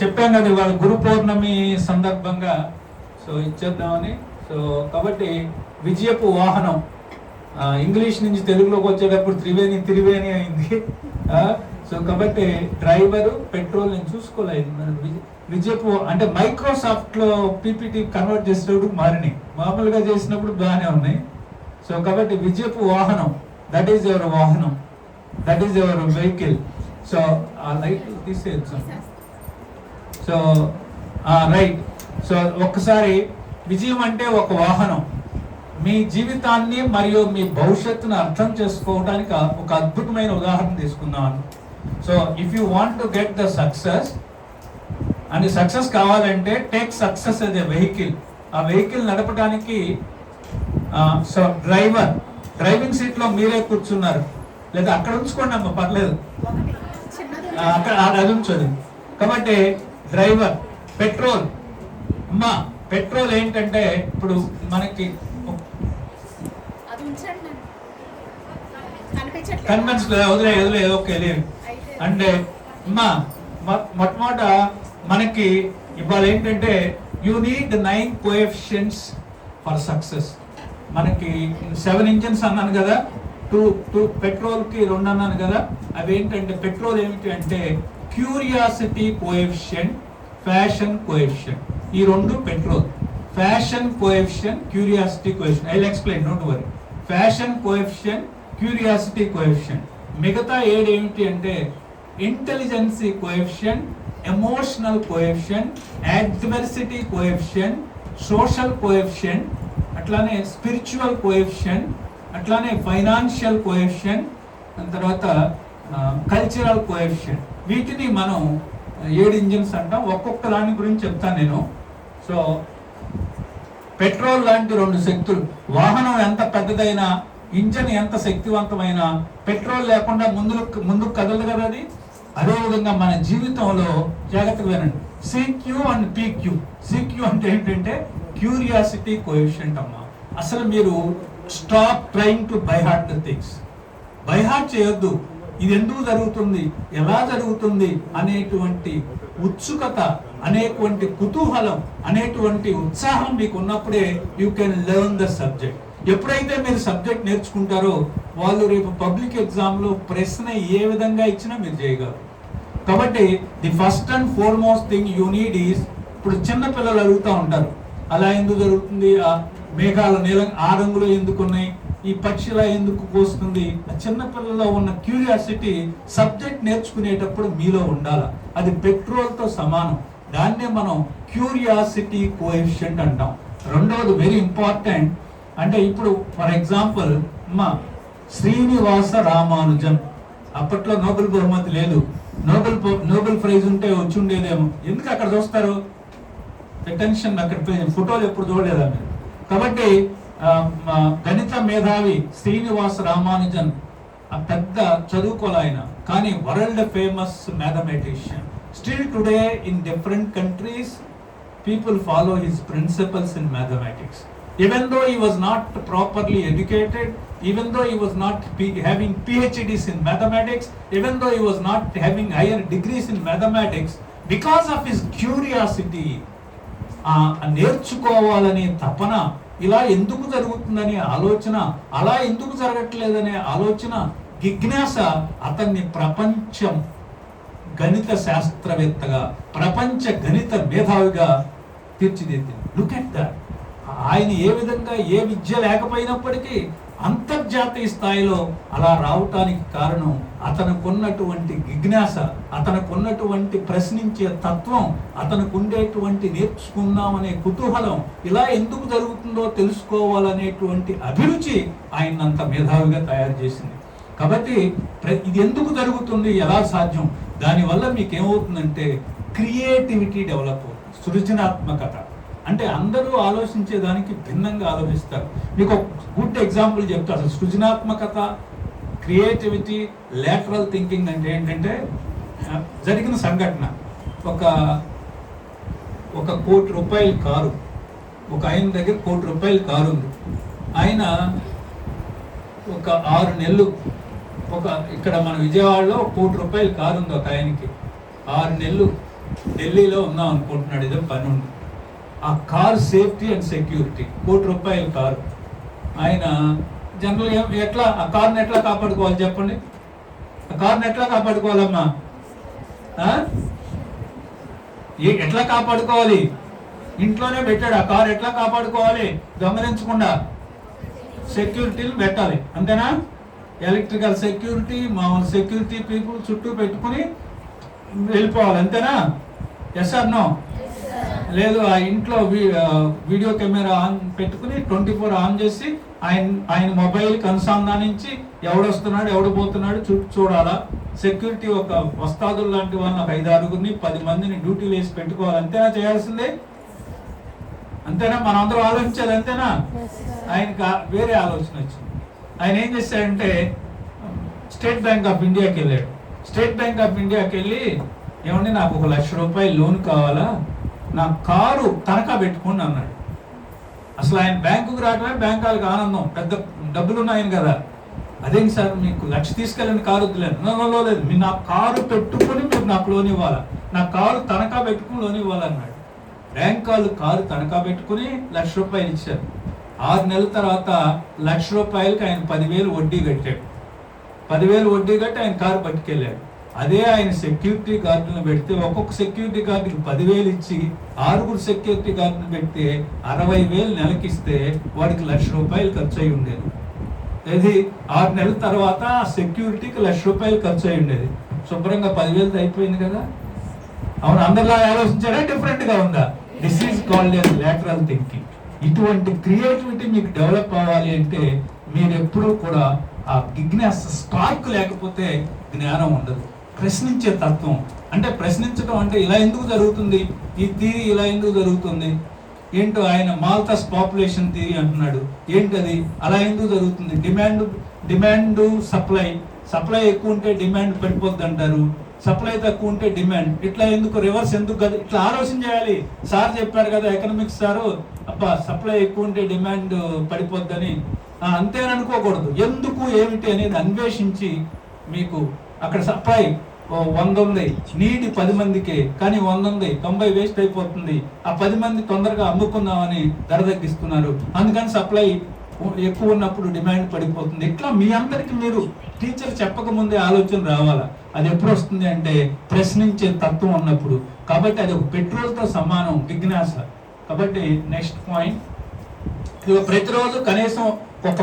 చెప్పాం కదా ఇవాళ గురు పౌర్ణమి సందర్భంగా సో ఇచ్చేద్దామని. సో కాబట్టి విజయపు వాహనం ఇంగ్లీష్ నుంచి తెలుగులోకి వచ్చేటప్పుడు త్రివేణి అయింది. సో కాబట్టి డ్రైవరు పెట్రోల్ నేను చూసుకోలేదు. విజయపు అంటే మైక్రోసాఫ్ట్ లో పీపీటీ కన్వర్ట్ చేసేటప్పుడు మారినాయి, మామూలుగా చేసినప్పుడు బాగానే ఉన్నాయి. సో కాబట్టి విజయపు వాహనం, దట్ ఈస్ యువర్ వాహనం, that is your vehicle. So ఆ లైట్ తీసేయచ్చు. So right. సో ఒక్కసారి విజయం అంటే ఒక వాహనం. మీ జీవితాన్ని మరియు మీ భవిష్యత్తును అర్థం చేసుకోవడానికి ఒక అద్భుతమైన ఉదాహరణ తీసుకున్నాను. So if you want to get the success and success కావాలంటే take success as a vehicle. ఆ వెహికల్ నడపడానికి సో డ్రైవింగ్ సీట్ లో మీరే కూర్చున్నారు, లేదా అక్కడ ఉంచుకోండి అమ్మ, పర్లేదు, అక్కడ అది ఉంచదు. కాబట్టి డ్రైవర్, పెట్రోల్. అమ్మా పెట్రోల్ ఏంటంటే ఇప్పుడు మనకి వదిలే ఓకే లేదు అంటే అమ్మా మొట్టమొదట మనకి ఇవాళ ఏంటంటే you need 9 coefficients for success. మనకి 7 ఇంజిన్స్ అన్నాను కదా, 2 పెట్రోల్ కి 2 అన్నాను కదా. అవి ఏంటంటే పెట్రోల్ ఏమిటి అంటే క్యూరియాసిటీ కోఎఫిషియంట్, ఫ్యాషన్ కోఎఫిషియంట్. ఈ 2 petrol. Passion coefficient, curiosity coefficient. I will explain, don't worry. Passion coefficient, curiosity coefficient. మిగతా 7 ఏమిటి అంటే intelligency coefficient, emotional coefficient, adversity coefficient, social coefficient, అట్లానే స్పిరిచువల్ కోఎఫిషియంట్, అట్లానే ఫైనాన్షియల్ కోఎఫిషియంట్, తర్వాత cultural coefficient. వీటిని మనం 7 engines అంటాం. ఒక్కొక్క దాని గురించి చెప్తాను నేను. సో పెట్రోల్ లాంటి 2 శక్తులు. వాహనం ఎంత పెద్దదైనా, ఇంజన్ ఎంత శక్తివంతమైన, పెట్రోల్ లేకుండా ముందుకు కదలదు కదా అది. అదేవిధంగా మన జీవితంలో జాగ్రత్తగా వినండి, సిక్యూ అండ్ పీక్యూ. సిక్యూ అంటే ఏంటంటే క్యూరియాసిటీ కోఎఫిషియంట్ అమ్మా. అసలు మీరు stop trying to buy heart the things. By heart చేయొద్దు. ఇది ఎందుకు జరుగుతుంది, ఎలా జరుగుతుంది అనేటువంటి ఉత్సుకత, అనేటువంటి కుతూహలం, అనేటువంటి ఉత్సాహం మీకు ఉన్నప్పుడే you can learn the subject. ఎప్పుడైతే మీరు సబ్జెక్ట్ నేర్చుకుంటారో వాళ్ళు రేపు పబ్లిక్ ఎగ్జామ్లో ప్రశ్న ఏ విధంగా ఇచ్చినా మీరు చేయగలరు. కాబట్టి the first and foremost thing you need is, ఇప్పుడు చిన్న పిల్లలు అడుగుతూ ఉంటారు, అలా ఎందుకు జరుగుతుంది, ఆ మేఘాల నీలం ఆ రంగులో ఎందుకు ఉన్నాయి, ఈ పక్షిలా ఎందుకు పోస్తుంది. చిన్న పిల్లల్లో ఉన్న క్యూరియాసిటీ సబ్జెక్ట్ నేర్చుకునేటప్పుడు మీలో ఉండాలి. అది పెట్రోల్తో సమానం. దాన్నే మనం క్యూరియాసిటీ కోఎఫిషియంట్ అంటాం. రెండవది వెరీ ఇంపార్టెంట్. అంటే ఇప్పుడు ఫర్ ఎగ్జాంపుల్ శ్రీనివాస రామానుజన్, అప్పట్లో నోబెల్ బహుమతి లేదు, నోబెల్ ప్రైజ్ ఉంటే వచ్చి ఉండేదేమో. ఎందుకు అక్కడ చూస్తారు, అటెన్షన్ అక్కడ ఫోటోలు ఎప్పుడు చూడలేదా మీరు. కాబట్టి గణిత మేధావి శ్రీనివాస రామానుజన్ ఆ పెద్ద చదువుకోలేఆయన, కానీ world famous mathematician. Still today in different countries people follow his principles in mathematics. Even though he was not properly educated, even though he was not having PhDs in mathematics, even though he was not having higher degrees in mathematics, because of his curiosity, నేర్చుకోవాలనే తపన, ఇలా ఎందుకు జరుగుతుందనే ఆలోచన, అలా ఎందుకు జరగట్లేదనే ఆలోచన, జిజ్ఞాస అతన్ని ప్రపంచం గణిత శాస్త్రవేత్తగా, ప్రపంచ గణిత మేధావిగా తీర్చిదిద్దింది. Look at that. ఆయన ఏ విధంగా ఏ విద్య లేకపోయినప్పటికీ అంతర్జాతీయ స్థాయిలో అలా రావటానికి కారణం అతనుకున్నటువంటి జిజ్ఞాస, అతనుకున్నటువంటి ప్రశ్నించే తత్వం, అతనికి ఉండేటువంటి నేర్చుకుందామనే కుతూహలం, ఇలా ఎందుకు జరుగుతుందో తెలుసుకోవాలనేటువంటి అభిరుచి ఆయనంత మేధావిగా తయారు చేసింది. కాబట్టి ఇది ఎందుకు జరుగుతుంది, ఎలా సాధ్యం, దానివల్ల మీకు ఏమవుతుందంటే క్రియేటివిటీ డెవలప్ అవుతుంది, సృజనాత్మకత. అంటే అందరూ ఆలోచించేదానికి భిన్నంగా ఆలోచిస్తారు. మీకు ఒక గుడ్ ఎగ్జాంపుల్ చెప్తా. అసలు సృజనాత్మకత, క్రియేటివిటీ, లేటరల్ థింకింగ్ అంటే ఏంటంటే జరిగిన సంఘటన. ఒక ₹1,00,00,000 కారు, ఒక ఆయన దగ్గర ₹1,00,00,000 కారు ఉంది. ఆయన ఒక 6 నెలలు ఇక్కడ మన విజయవాడలో ₹1,00,00,000 కారు ఉంది ఒక ఆయనకి. 6 నెలలు ఢిల్లీలో ఉందాం అనుకుంటున్నాడు, ఏదో పని ఉంది. ఆ car safety and security, ₹1,00,00,000 car. ఆయన జనరల్ ఎట్లా ఆ కార్ని ఎట్లా కాపాడుకోవాలి చెప్పండి? ఆ కార్ని ఎట్లా కాపాడుకోవాలమ్మా? ఎట్లా కాపాడుకోవాలి? ఇంట్లోనే పెట్టాడు. ఆ కార్ ఎట్లా కాపాడుకోవాలి? దొంగలించకుండా సెక్యూరిటీలు పెట్టాలి, అంతేనా? ఎలక్ట్రికల్ సెక్యూరిటీ, మామూలు సెక్యూరిటీ పీపుల్ చుట్టూ పెట్టుకుని వెళ్ళిపోవాలి, అంతేనా? Yes or no? లేదు, ఆ ఇంట్లో వీడియో కెమెరా ఆన్ పెట్టుకుని 24 ఆన్ చేసి ఆయన మొబైల్కి అనుసంధానించి ఎవడొస్తున్నాడు ఎవడు పోతున్నాడు చూడాలా. సెక్యూరిటీ ఒక వస్తాదులు లాంటి వాళ్ళని ఒక 5-6 10 మందిని డ్యూటీలు వేసి పెట్టుకోవాలి, అంతేనా చేయాల్సిందే? అంతేనా? మనం అందరూ ఆలోచించాలి, అంతేనా? ఆయనకి వేరే ఆలోచన వచ్చింది. ఆయన ఏం చేశాడంటే స్టేట్ బ్యాంక్ ఆఫ్ ఇండియాకి వెళ్ళాడు. స్టేట్ బ్యాంక్ ఆఫ్ ఇండియాకి వెళ్ళి, ఏమండి నాకు ₹1,00,000 లోన్ కావాలా, నా కారు తనఖా పెట్టుకోండి అన్నాడు. అసలు ఆయన బ్యాంకుకు రావడమే బ్యాంక్ వాళ్ళకి ఆనందం, పెద్ద డబ్బులు ఉన్నాయని కదా. అదేంటి సార్ మీకు 1,00,000 తీసుకెళ్ళండి, కారు వద్దులేదు. లేదు, మీరు నా కారు పెట్టుకుని మీరు నాకు లోన్ ఇవ్వాలా, నా కారు తనఖా పెట్టుకుని లోన్ ఇవ్వాలన్నాడు. బ్యాంక్ వాళ్ళు కారు తనఖా పెట్టుకుని ₹1,00,000 ఇచ్చారు. 6 నెలల తర్వాత ₹1,00,000 ఆయన 10,000 వడ్డీ కట్టాడు. 10,000 వడ్డీ కట్టి ఆయన కారు పట్టుకెళ్ళాడు. అదే ఆయన సెక్యూరిటీ గార్డులను పెడితే ఒక్కొక్క సెక్యూరిటీ గార్డుకి 10,000 ఇచ్చి 6 సెక్యూరిటీ గార్డును పెడితే 60,000 నెలకిస్తే వాడికి ₹1,00,000 ఖర్చు అయి ఉండేది. ఇది 6 నెలల తర్వాత సెక్యూరిటీకి ₹1,00,000 ఖర్చు అయి ఉండేది. శుభ్రంగా 10,000 అయిపోయింది కదా. అవును, అందరిలా ఆలోచించారా? డిఫరెంట్ గా ఉందా? This is called as lateral thinking. ఇటువంటి క్రియేటివిటీ మీకు డెవలప్ అవ్వాలి అంటే మీరు ఎప్పుడూ కూడా ఆ జిజ్ఞాస స్పార్క్ లేకపోతే జ్ఞానం ఉండదు. ప్రశ్నించే తత్వం అంటే, ప్రశ్నించడం అంటే ఇలా ఎందుకు జరుగుతుంది, ఈ థియరీ ఇలా ఎందుకు జరుగుతుంది, ఏంటో ఆయన మాల్తస్ పాపులేషన్ థియరీ అంటున్నాడు, ఏంటది అలా ఎందుకు జరుగుతుంది? డిమాండ్ సప్లై ఎక్కువ ఉంటే డిమాండ్ పడిపోద్ది అంటారు, సప్లై తక్కువ ఉంటే డిమాండ్, ఇట్లా ఎందుకు, రివర్స్ ఎందుకు కదా, ఇట్లా ఆలోచన చేయాలి. సార్ చెప్పారు కదా ఎకనామిక్స్ సారు, అబ్బా సప్లై ఎక్కువ ఉంటే డిమాండ్ పడిపోద్దని, అంతేననుకోకూడదు. ఎందుకు ఏమిటి అనేది అన్వేషించి, మీకు అక్కడ సప్లై 100 ఉంది, నీటి 10 మందికే, కానీ 100 ఉంది, 90 వేస్ట్ అయిపోతుంది. ఆ 10 మంది తొందరగా అమ్ముకుందామని ధర తగ్గిస్తున్నారు, అందుకని సప్లై ఎక్కువ ఉన్నప్పుడు డిమాండ్ పడిపోతుంది. ఇట్లా మీ అందరికి మీరు టీచర్ చెప్పక ముందే ఆలోచన రావాలా. అది ఎప్పుడు వస్తుంది అంటే ప్రశ్నించే తత్వం ఉన్నప్పుడు. కాబట్టి అది ఒక పెట్రోల్తో సమానం, జిజ్ఞాస. కాబట్టి నెక్స్ట్ పాయింట్, ప్రతిరోజు కనీసం ఒక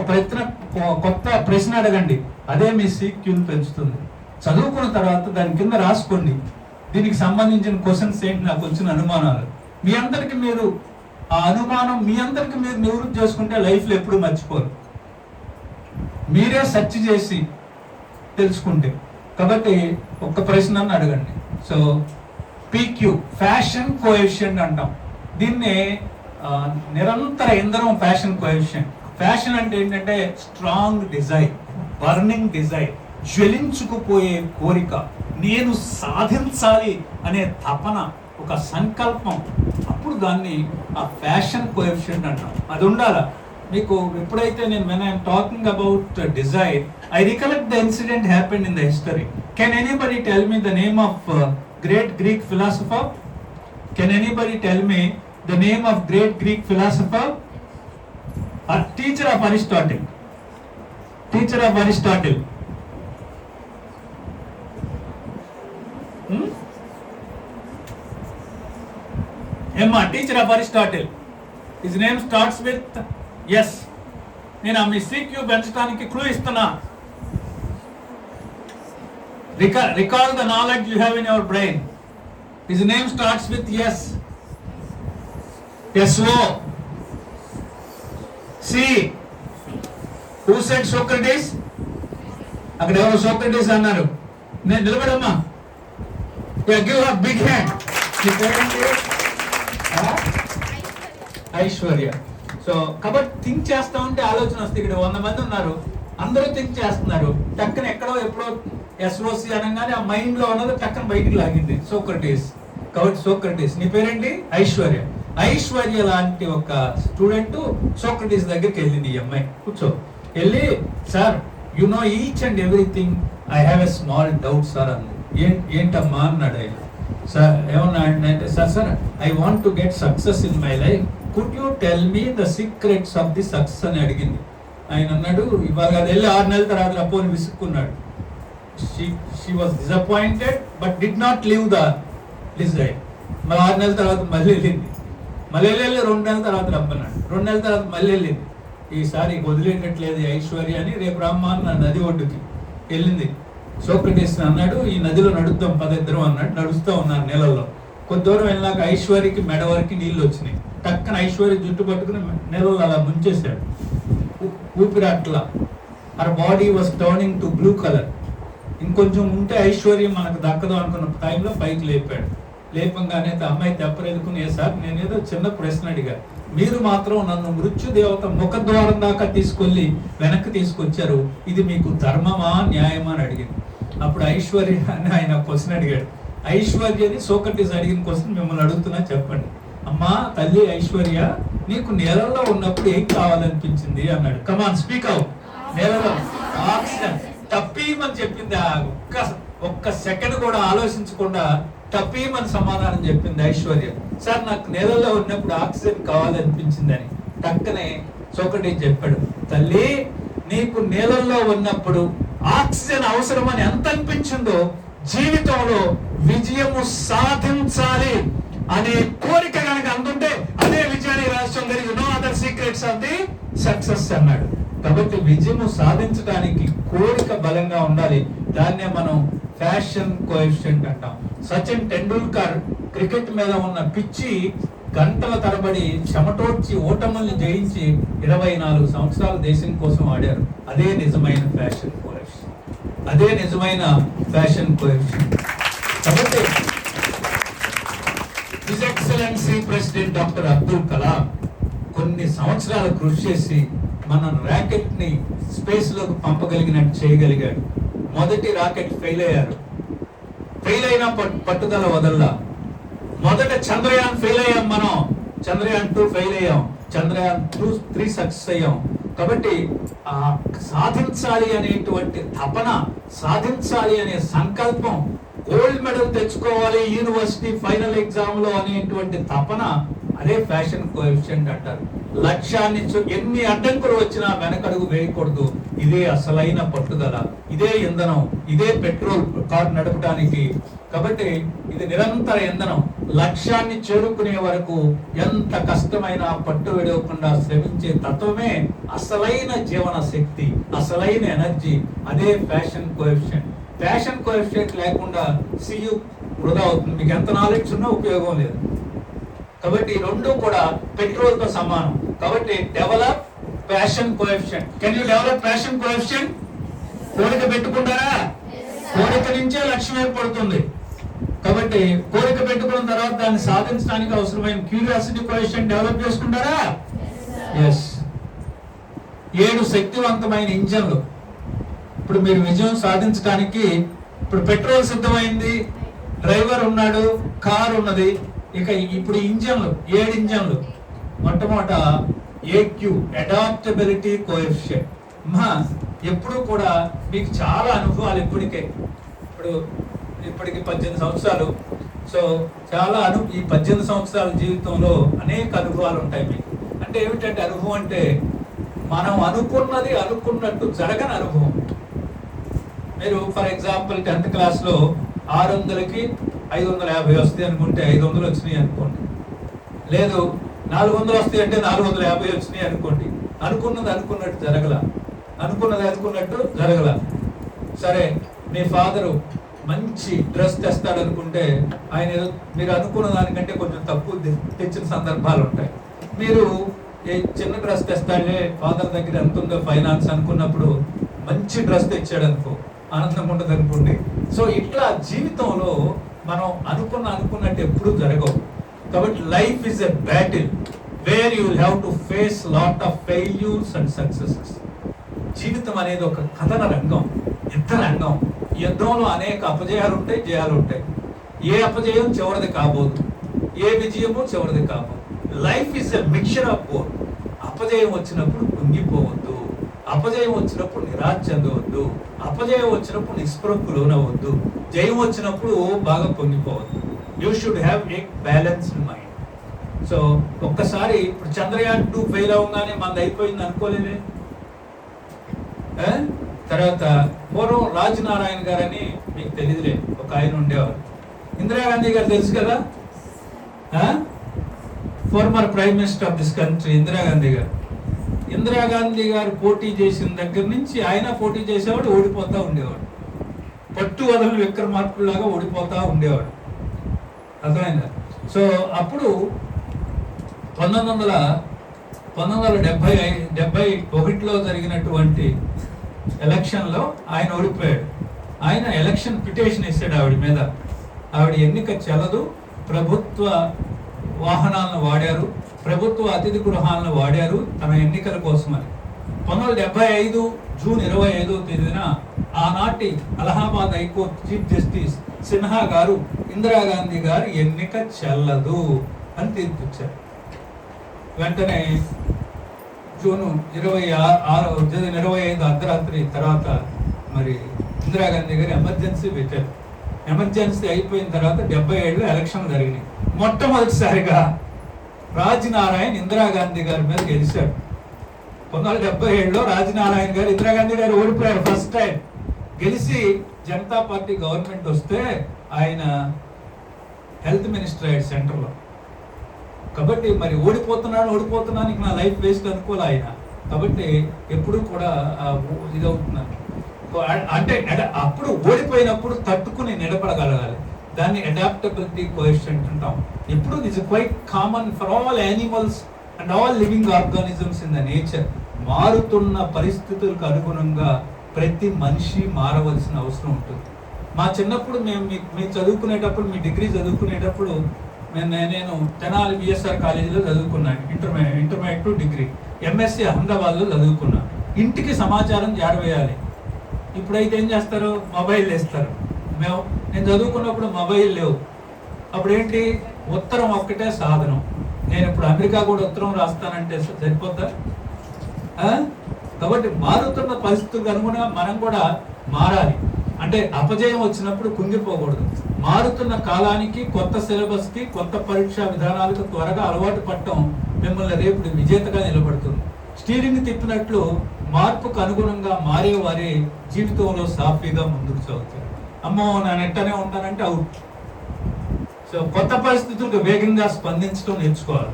కొత్త ప్రశ్న అడగండి, అదే మీ సీక్యూని పెంచుతుంది. చదువుకున్న తర్వాత దాని కింద రాసుకోండి, దీనికి సంబంధించిన క్వశ్చన్స్ ఏంటి, నాకు వచ్చిన అనుమానాలు. మీ అందరికి మీరు ఆ అనుమానం మీ అందరికి మీరు నివృత్తి చేసుకుంటే లైఫ్లో ఎప్పుడు మర్చిపోరు, మీరే సెర్చ్ చేసి తెలుసుకుంటే. కాబట్టి ఒక్క ప్రశ్న అడగండి. సో PQ ఫ్యాషన్ కోఎఫిషియంట్ అంటాం దీన్ని. నిరంతర ఇంధనం ఫ్యాషన్ కోఎఫిషియంట్. ఫ్యాషన్ అంటే ఏంటంటే స్ట్రాంగ్ డిజైర్, బర్నింగ్ డిజైర్, జ్వలించుకుపోయే కోరిక, నేను సాధించాలి అనే తపన, ఒక సంకల్పం. అప్పుడు దాన్ని ఆ ఫ్యాషన్ కోఎఫిషియంట్ అంటాం. అది ఉండాలా మీకు. ఎప్పుడైతే నేను when I am talking about desire, I recollect the incident happened in the history. Can anybody tell me the name of great Greek philosopher? Can anybody tell me the name of great Greek philosopher? A teacher of Aristotle. Teacher of Aristotle. Emma, teacher of Aristotle. His name starts with yes. నేను మీ CQ పెంచడానికి clue ఇస్తున్నా. Recall the knowledge you have in your brain. His name starts with yes. SO. C. Who said Socrates? అక్కడ ఎవరు Socrates అన్నారు. నేను నిలబడమ్మా. Give her big hand. Aishwarya. So కాబట్టి think చేస్తా ఉంటే ఆలోచన వస్తుంది. ఇక్కడ 100 మంది ఉన్నారు, అందరూ థింక్ చేస్తున్నారు. టక్కన ఎక్కడో ఎప్పుడో SOC అనగానే ఆ మైండ్ లో ఉన్నది టక్కన బయటికి లాగింది సోక్రటీస్. కాబట్టి సోక్రటీస్. నీ పేరేంటి? ఐశ్వర్య. ఐశ్వర్య లాంటి ఒక స్టూడెంట్ సోక్రటీస్ దగ్గరికి వెళ్ళింది. ఈ అమ్మాయి కూర్చో వెళ్ళి, sir you know each and everything, I have a small doubt sir అంది. ఏంటమ్మా అన్నాడు ఆయన. సార్ ఏమన్నా అంటే, sir I want to get success in my life, could you tell me the secrets of the success అని అడిగింది. ఆయన అన్నాడు, ఇవాళ అది వెళ్ళి 6 నెలల తర్వాత అపోని విసుక్కున్నాడు. She was disappointed but did not leave the desire. మరి 6 నెలల తర్వాత మళ్ళీ వెళ్ళింది. మళ్ళీ 2 నెలల తర్వాత రమ్మన్నాడు. 2 నెలల తర్వాత మళ్ళీ వెళ్ళింది. ఈసారి వదిలేటట్లేదు ఐశ్వర్య అని, రేపు రమ్మన్న నది ఒడ్డుకి వెళ్ళింది. సోక్రటీస్ అన్నాడు, ఈ నదిలో నడుద్దాం పదిద్దరం అన్నాడు. నడుస్తూ ఉన్నారు నీళ్ళల్లో. కొద్ది దూరం వెళ్ళాక ఐశ్వర్యకి మెడ వరకు నీళ్ళు వచ్చినాయి. టక్కన ఐశ్వర్య జుట్టు పట్టుకుని నీళ్ళలో అలా ముంచేశాడు. ఊపిరి అట్లా. Her body was turning to blue colour. ఇంకొంచెం ఉంటే ఐశ్వర్యం మనకు దక్కదు అనుకున్న టైంలో పైకి లేపాడు. లేపంగానే అమ్మాయి తెప్పరెదుకుని, సార్ నేనేదో చిన్న ప్రశ్న అడిగా, మీరు మాత్రం నన్ను మృత్యుదేవత ముఖద్వారం దాకా తీసుకెళ్ళి వెనక్కి తీసుకొచ్చారు, ఇది మీకు ధర్మమా న్యాయమా అని అడిగింది. అప్పుడు ఐశ్వర్య అని ఆయన క్వశ్చన్ అడిగాడు. ఐశ్వర్యని సోక్రటీస్ అడిగిన క్వశ్చన్ మిమ్మల్ని అడుగుతున్నా చెప్పండి. అమ్మా తల్లి ఐశ్వర్య, నీకు నేలలో ఉన్నప్పుడు ఏం కావాలనిపించింది అన్నాడు. Come on speak out. నేలలో ఆక్సిజన్. టప్పీమని చెప్పింది. ఒక్క సెకండ్ కూడా ఆలోచించకుండా టప్పీమని సమాధానం చెప్పింది ఐశ్వర్య. సార్ నాకు నేలలో ఉన్నప్పుడు ఆక్సిజన్ కావాలనిపించిందని. టక్కనే సోక్రటీస్ చెప్పాడు, తల్లి నీకు నేలల్లో ఉన్నప్పుడు ఆక్సిజన్ అవసరమని ఎంత అనిపించిందో, జీవితంలో విజయము సాధించాలి అనే కోరిక కనుక అందుంటే అదే విజయానికి రహస్యం. There is no other secrets of the success అన్నాడు. కాబట్టి విజయము సాధించడానికి కోరిక బలంగా ఉండాలి. దాన్నే మనం ఫ్యాషన్ కోఎఫిషియంట్ అంటాం. సచిన్ టెండూల్కర్ క్రికెట్ మీద ఉన్న పిచ్చి గంటల తరబడి చెమటోడ్చి ఓటముల్ని జయించి 24 సంవత్సరాలు దేశం కోసం ఆడారు. అదే నిజమైన ఫ్యాషన్ కోఎఫిషియంట్. అదే నిజమైన ఫ్యాషన్ కోఎఫిషియంట్. కాబట్టి his excellency president doctor Abdul Kalam కొన్ని సంవత్సరాలు కృషి చేసి మన రాకెట్ ని స్పేస్ లోకి పంపగలిగినట్టు చేయగలిగాడు. మొదటి రాకెట్ ఫెయిల్ అయ్యారు. ఫెయిల్ అయినా పట్టుదల వదల్లా. మొదట చంద్రయాన్ ఫెయిల్ అయ్యాం మనం. చంద్రయాన్ 2 ఫెయిల్ అయ్యాం. చంద్రయాన్ 2, 3 సక్సెస్ అయ్యాం. కాబట్టి సాధించాలి అనేటువంటి తపన, సాధించాలి అనే సంకల్పం, గోల్డ్ మెడల్ తెచ్చుకోవాలి యూనివర్సిటీ ఫైనల్ ఎగ్జామ్ లో అనేటువంటి తపన, అదే ఫ్యాషన్ కోఎఫిషియంట్ అంటారు. లక్ష్యాన్ని ఎన్ని అడ్డంకులు వచ్చినా వెనకడుగు వేయకూడదు. ఇదే అసలైన పట్టుదల, ఇదే ఇంధనం, ఇదే పెట్రోల్ కారు నడపడానికి. కాబట్టి ఇది నిరంతర ఇంధనం. లక్ష్యాన్ని చేరుకునే వరకు ఎంత కష్టమైనా పట్టు విడవకుండా శ్రమించే తత్వమే అసలైన జీవన శక్తి, అసలైన ఎనర్జీ. అదే ఫ్యాషన్ కోఎఫిషియంట్. ఫ్యాషన్ కోఎఫిషియంట్ లేకుండా సియు వృధా అవుతుంది. మీకు ఎంత నాలెడ్జ్ ఉన్నా ఉపయోగం లేదు. కాబట్టి రెండు కూడా పెట్రోల్ తో సమానం. కాబట్టి develop passion coefficient. Can you develop passion coefficient? కోరిక పెట్టుకుంటారా? కోరిక నుంచే లక్ష్యం ఏర్పడుతుంది. కాబట్టి కోరిక పెట్టుకున్న తర్వాత దాన్ని సాధించడానికి అవసరమైన క్యూరియాసిటీ కోఎఫిషియంట్ డెవలప్ చేసుకుంటారా? ఎస్. 7 శక్తివంతమైన ఇంజన్లు. ఇప్పుడు మీరు విజయం సాధించడానికి, ఇప్పుడు పెట్రోల్ సిద్ధమైంది, డ్రైవర్ ఉన్నాడు, కార్ ఉన్నది, ఇక ఇప్పుడు ఇంజన్లు 7 ఇంజన్లు. మొట్టమొదట ఏక్యూ, అడాప్టబిలిటీ కోఎఫిషియంట్. ఎప్పుడు కూడా మీకు చాలా అనుభవాలు ఇప్పటికి 18 సంవత్సరాలు. సో చాలా ఈ 18 సంవత్సరాల జీవితంలో అనేక అనుభవాలు ఉంటాయి మీకు. అంటే ఏమిటంటే అనుభవం అంటే మనం అనుకున్నది అనుకున్నట్టు జరగని అనుభవం. మీరు ఫర్ ఎగ్జాంపుల్ 10th క్లాస్లో 600కి 550 వస్తాయి అనుకుంటే 500 వచ్చినాయి అనుకోండి. లేదు 400 వస్తాయి అంటే 450 వచ్చినాయి అనుకోండి. అనుకున్నది అనుకున్నట్టు జరగల. సరే, మీ ఫాదరు మంచి డ్రెస్ తెస్తాడు అనుకుంటే ఆయన మీరు అనుకున్న దానికంటే కొంచెం తక్కువ తెచ్చిన సందర్భాలు ఉంటాయి. మీరు చిన్న డ్రెస్ తెస్తాడే, ఫాదర్ దగ్గర ఎంత ఉందో ఫైనాన్స్ అనుకున్నప్పుడు మంచి డ్రెస్ తెచ్చాడు అనుకో, ఆనందం ఉండదు అనుకోండి. సో ఇట్లా జీవితంలో మనం అనుకున్నట్టు ఎప్పుడూ జరగవు. కాబట్టి life is a battle where you will have to face lot of failures and successes. జీవితం అనేది ఒక కథన రంగం, యుద్ధ రంగం. ఈ యుద్ధంలో అనేక అపజయాలు ఉంటాయి, జయాలు ఉంటాయి. ఏ అపజయం చివరిది కాబోదు, ఏ విజయము చివరిది కాబోదు. Life is a mixture of both. అపజయం వచ్చినప్పుడు కుంగిపోవద్దు, అపజయం వచ్చినప్పుడు నిరాశ చెందవద్దు, అపజయం వచ్చినప్పుడు నిస్పృహకు లోనవద్దు, జయం వచ్చినప్పుడు బాగా పొంగిపోవద్దు. You should have a balanced mind. So ఒక్కసారి ఇప్పుడు చంద్రయాన్ 2 ఫెయిల్ అవగానే మనది అయిపోయింది అనుకోలేదే. తర్వాత పూర్వం రాజనారాయణ గారని మీకు తెలియదులే, ఒక ఆయన ఉండేవారు. ఇందిరాగాంధీ గారు తెలుసు కదా, farmer prime minister of this country Indira Gandhi గారు. ఇందిరాగాంధీ గారు పోటీ చేసిన దగ్గర నుంచి ఆయన పోటీ చేసేవాడు, ఓడిపోతూ ఉండేవాడు. పట్టు వదలని విక్రమార్కుల్లాగా ఓడిపోతూ ఉండేవాడు. అర్థమైందా? సో అప్పుడు 1971లో జరిగినటువంటి ఎలక్షన్లో ఆయన ఓడిపోయాడు. ఆయన ఎలక్షన్ పిటిషన్ ఇస్తాడు ఆవిడ మీద. ఆవిడ ఎన్నిక చెల్లదు, ప్రభుత్వ వాహనాలను వాడారు, ప్రభుత్వ అతిథి గృహాలను వాడారు తన ఎన్నికల కోసమని. 1975 జూన్ 25వ తేదీన ఆనాటి Allahabad high court chief justice Sinha గారు ఇందిరాగాంధీ గారి ఎన్నిక చెల్లదు అని తీర్పిచ్చారు. వెంటనే జూన్ 25 అర్ధరాత్రి తర్వాత మరి ఇందిరాగాంధీ గారు ఎమర్జెన్సీ పెట్టారు. ఎమర్జెన్సీ అయిపోయిన తర్వాత 77లో ఎలక్షన్ జరిగినాయి. మొట్టమొదటిసారిగా రాజనారాయణ ఇందిరాగాంధీ గారి మీద గెలిచాడు. 1977లో రాజనారాయణ గారు ఇందిరాగాంధీ గారు ఓడిపోయారు ఫస్ట్ టైం. గెలిచి జనతా పార్టీ గవర్నమెంట్ వస్తే ఆయన హెల్త్ మినిస్టర్ అయ్యాడు సెంటర్లో. కాబట్టి మరి ఓడిపోతున్నాను నా లైఫ్ వేస్ట్ అనుకోలే ఆయన. కాబట్టి ఎప్పుడు కూడా ఇదవుతున్నాను అంటే అప్పుడు ఓడిపోయినప్పుడు తట్టుకుని నిలబడగలగాలి. దాన్ని అడాప్టబిలిటీ కోఎఫిషియంట్ అంటాం. ఇప్పుడు this is quite common for all animals and all living organisms in the nature. మారుతున్న పరిస్థితులకు అనుగుణంగా ప్రతి మనిషి మారవలసిన అవసరం ఉంటుంది. మా చిన్నప్పుడు మేము చదువుకునేటప్పుడు, మీ డిగ్రీ చదువుకునేటప్పుడు నేను తెనాలి బిఎస్ఆర్ కాలేజీలో చదువుకున్నాను. Intermediate to degree. ఎంఎస్సి అహ్మదాబాద్లో చదువుకున్నాను. ఇంటికి సమాచారం చేరవేయాలి. ఇప్పుడైతే ఏం చేస్తారు, మొబైల్ వేస్తారు. నేను చదువుకున్నప్పుడు మొబైల్ లేవు. అప్పుడేంటి, ఉత్తరం ఒక్కటే సాధనం. నేను ఇప్పుడు అమెరికా కూడా ఉత్తరం రాస్తానంటే సరిపోద్దా? కాబట్టి మారుతున్న పరిస్థితులకు అనుగుణంగా మనం కూడా మారాలి. అంటే అపజయం వచ్చినప్పుడు కుంగిపోకూడదు. మారుతున్న కాలానికి, కొత్త సిలబస్కి, కొత్త పరీక్షా విధానాలకు త్వరగా అలవాటు పడటం మిమ్మల్ని రేపు విజేతగా నిలబడుతుంది. స్టీరింగ్ తిప్పినట్లు మార్పుకు అనుగుణంగా మారే వారి జీవితంలో సాఫీగా ముందుకు సాగుతారు. అమ్మో నా నెట్టనే ఉంటానంటే అవుట్. సో కొత్త పరిస్థితులకు వేగంగా స్పందించడం నేర్చుకోవాలి.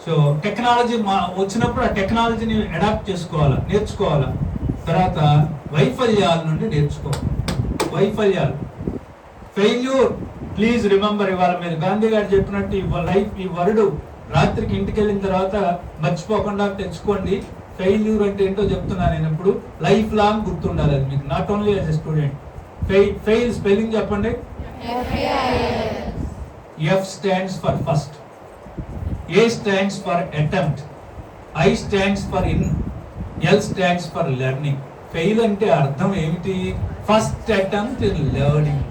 సో టెక్నాలజీ వచ్చినప్పుడు ఆ టెక్నాలజీని అడాప్ట్ నేర్చుకోవాలా. తర్వాత వైఫల్యాల నుండి నేర్చుకోవాలి. వైఫల్యాలు, ఫెయిల్యూర్, ప్లీజ్ రిమెంబర్. ఇవాళ మీరు గాంధీ గారు చెప్పినట్టు ఈ వర్డ్ రాత్రికి ఇంటికి వెళ్ళిన తర్వాత మర్చిపోకుండా తెచ్చుకోండి. ఫెయిల్యూర్ అంటే ఏంటో చెప్తున్నాను నేను. ఇప్పుడు లైఫ్ లాంగ్ గుర్తుండాలి అది మీకు, not only as a student. Fail spelling చెప్పండి. F stands for first, A stands for attempt, I stands for in, L stands for learning. Fail అంటే అర్థం ఏమిటి? First attempt in learning.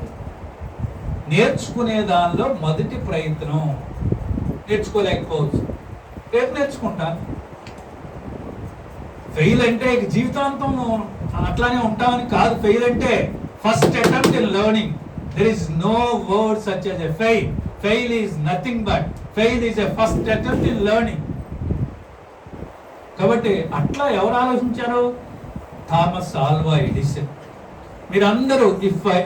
నేర్చుకునే దానిలో మొదటి ప్రయత్నం. నేర్చుకోలేకపోవచ్చు, రేపు నేర్చుకుంటాను. ఫెయిల్ అంటే జీవితాంతం అట్లానే ఉంటామని కాదు. ఫెయిల్ అంటే first attempt in learning. There is no word such as a fail. Fail is nothing but fail is a first attempt in learning. కాబట్టి అట్లా ఎవరు ఆలోచించారు? Thomas Alva Edison. మీరందరూ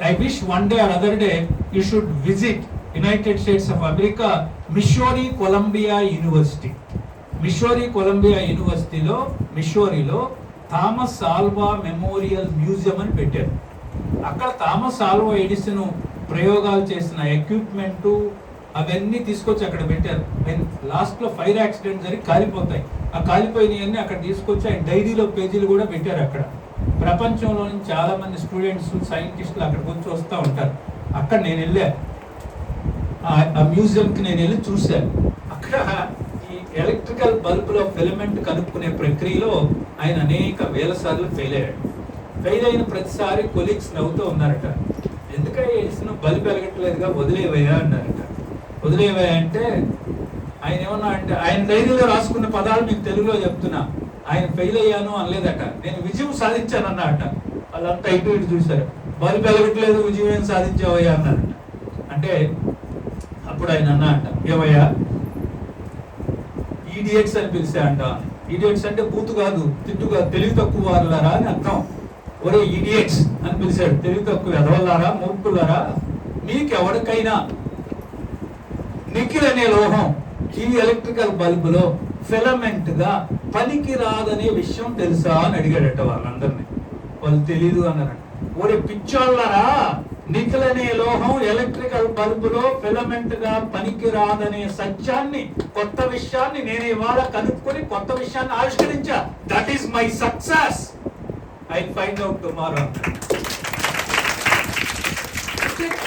I wish one day or other day you should visit United States of America, Missouri Columbia university. మిస్సౌరీలో Thomas Alva memorial museum అని పెట్టారు. అక్కడ Thomas Alva Edison ప్రయోగాలు చేసిన ఎక్విప్మెంట్ అవన్నీ తీసుకొచ్చి అక్కడ పెట్టారు. లాస్ట్లో ఫైర్ యాక్సిడెంట్ జరిగి కాలిపోతాయి. ఆ కాలిపోయినవన్నీ అక్కడ తీసుకొచ్చి ఆయన డైరీలో పేజీలు కూడా పెట్టారు. అక్కడ ప్రపంచంలో నుంచి చాలా మంది స్టూడెంట్స్, సైంటిస్టులు అక్కడికి వచ్చి వస్తూ ఉంటారు. అక్కడ నేను వెళ్ళాను, ఆ మ్యూజియంకి నేను వెళ్ళి చూశాను. అక్కడ ఈ ఎలక్ట్రికల్ బల్బులో ఫిలమెంట్ కనుక్కునే ప్రక్రియలో ఆయన అనేక వేల సార్లు ఫెయిల్ అయ్యాడు. ఫెయిల్ అయిన ప్రతిసారి కొలీగ్స్ నవ్వుతూ ఉన్నారట. ఎందుకంటే వేసిన బల్బు వెలగట్లేదుగా, వదిలేవయ్యా అన్నారట. వదిలేవయ్యా అంటే ఆయన ఏమన్నా అంటే, ఆయన డైరీలో రాసుకున్న పదాలు మీకు తెలుగులో చెప్తున్నా. ఆయన ఫెయిల్ అయ్యాను అనలేదట, నేను విజయం సాధించాను అన్నట. వాళ్ళంతా ఇటు చూశారు. బల్బు వెలగట్లేదు, విజయం ఏం సాధించావయ్యా అన్నారట. అంటే అంటే అప్పుడు ఆయన అన్నా అంట, ఏమయ్యా ఈడియట్స్ అని పిలిచా అంట. ఈడియట్స్ అంటే బూతు కాదు, తిట్టు కాదు, తెలివి తక్కువ వాళ్ళారా అని అర్థం. ఒరే ఈడియట్స్ అని పిలిచాడు, తెలివి తక్కువ ఎదవల్లారా, మూర్ఖులారా, మీకెవరికైనా నికిల్ అనే లోహం ఈ ఎలక్ట్రికల్ బల్బులో ఫిలమెంట్ గా పనికి రాదనే విషయం తెలుసా అని అడిగాడట వాళ్ళందరినీ. వాళ్ళు తెలీదు అన్నారట. ఒరే పిచ్చోళ్ళరా, నికిల్ అనే లోహం ఎలక్ట్రికల్ బల్బులో ఫిలమెంట్ గా పనికి రాదనే సత్యాన్ని, కొత్త విషయాన్ని నేను ఇవాళ కనుక్కొని కొత్త విషయాన్ని ఆవిష్కరించా. That is my success. I find out tomorrow.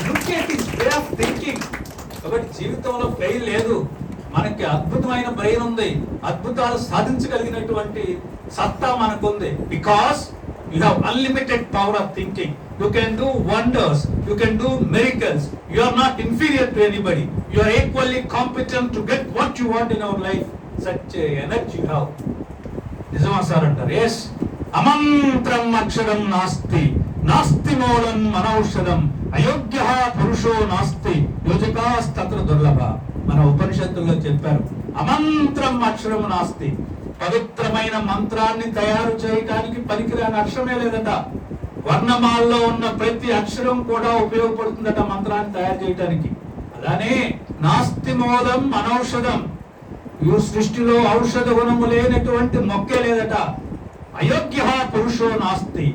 Look at his way of thinking. కాబట్టి జీవితంలో ఫెయిల్ లేదు. మనకి అద్భుతమైన బ్రెయిన్ ఉంది, అద్భుతాలు సాధించగలిగినటువంటి సత్తా మనకుంది. Because you have unlimited power of thinking. You can do wonders, you can do miracles. You are not inferior to anybody. You are equally competent to get what you want in our life. Such energy you have. నిజమా sir అంటారు. Yes. అమంత్రం అక్షరం నాస్తి, నాస్తి మూలం మనౌషధం, అయోగ్య పురుషో నాస్తి, యోజకాస్తత్ర దుర్లభ. మన ఉపనిషత్తుల్లో చెప్పారు, అమంత్రం అక్షరం నాస్తి. పవిత్రమైన మంత్రాన్ని తయారు చేయడానికి పనికిరాని అక్షరమే లేదట. వర్ణమాల్లో ఉన్న ప్రతి అక్షరం కూడా ఉపయోగపడుతుందట మంత్రాన్ని తయారు చేయడానికి. అలానే నాస్తి మూలం అనౌషధం. ఈ సృష్టిలో ఔషధ గుణము లేనటువంటి మొక్కే లేదట. అయోగ్య పురుషో నాస్తి.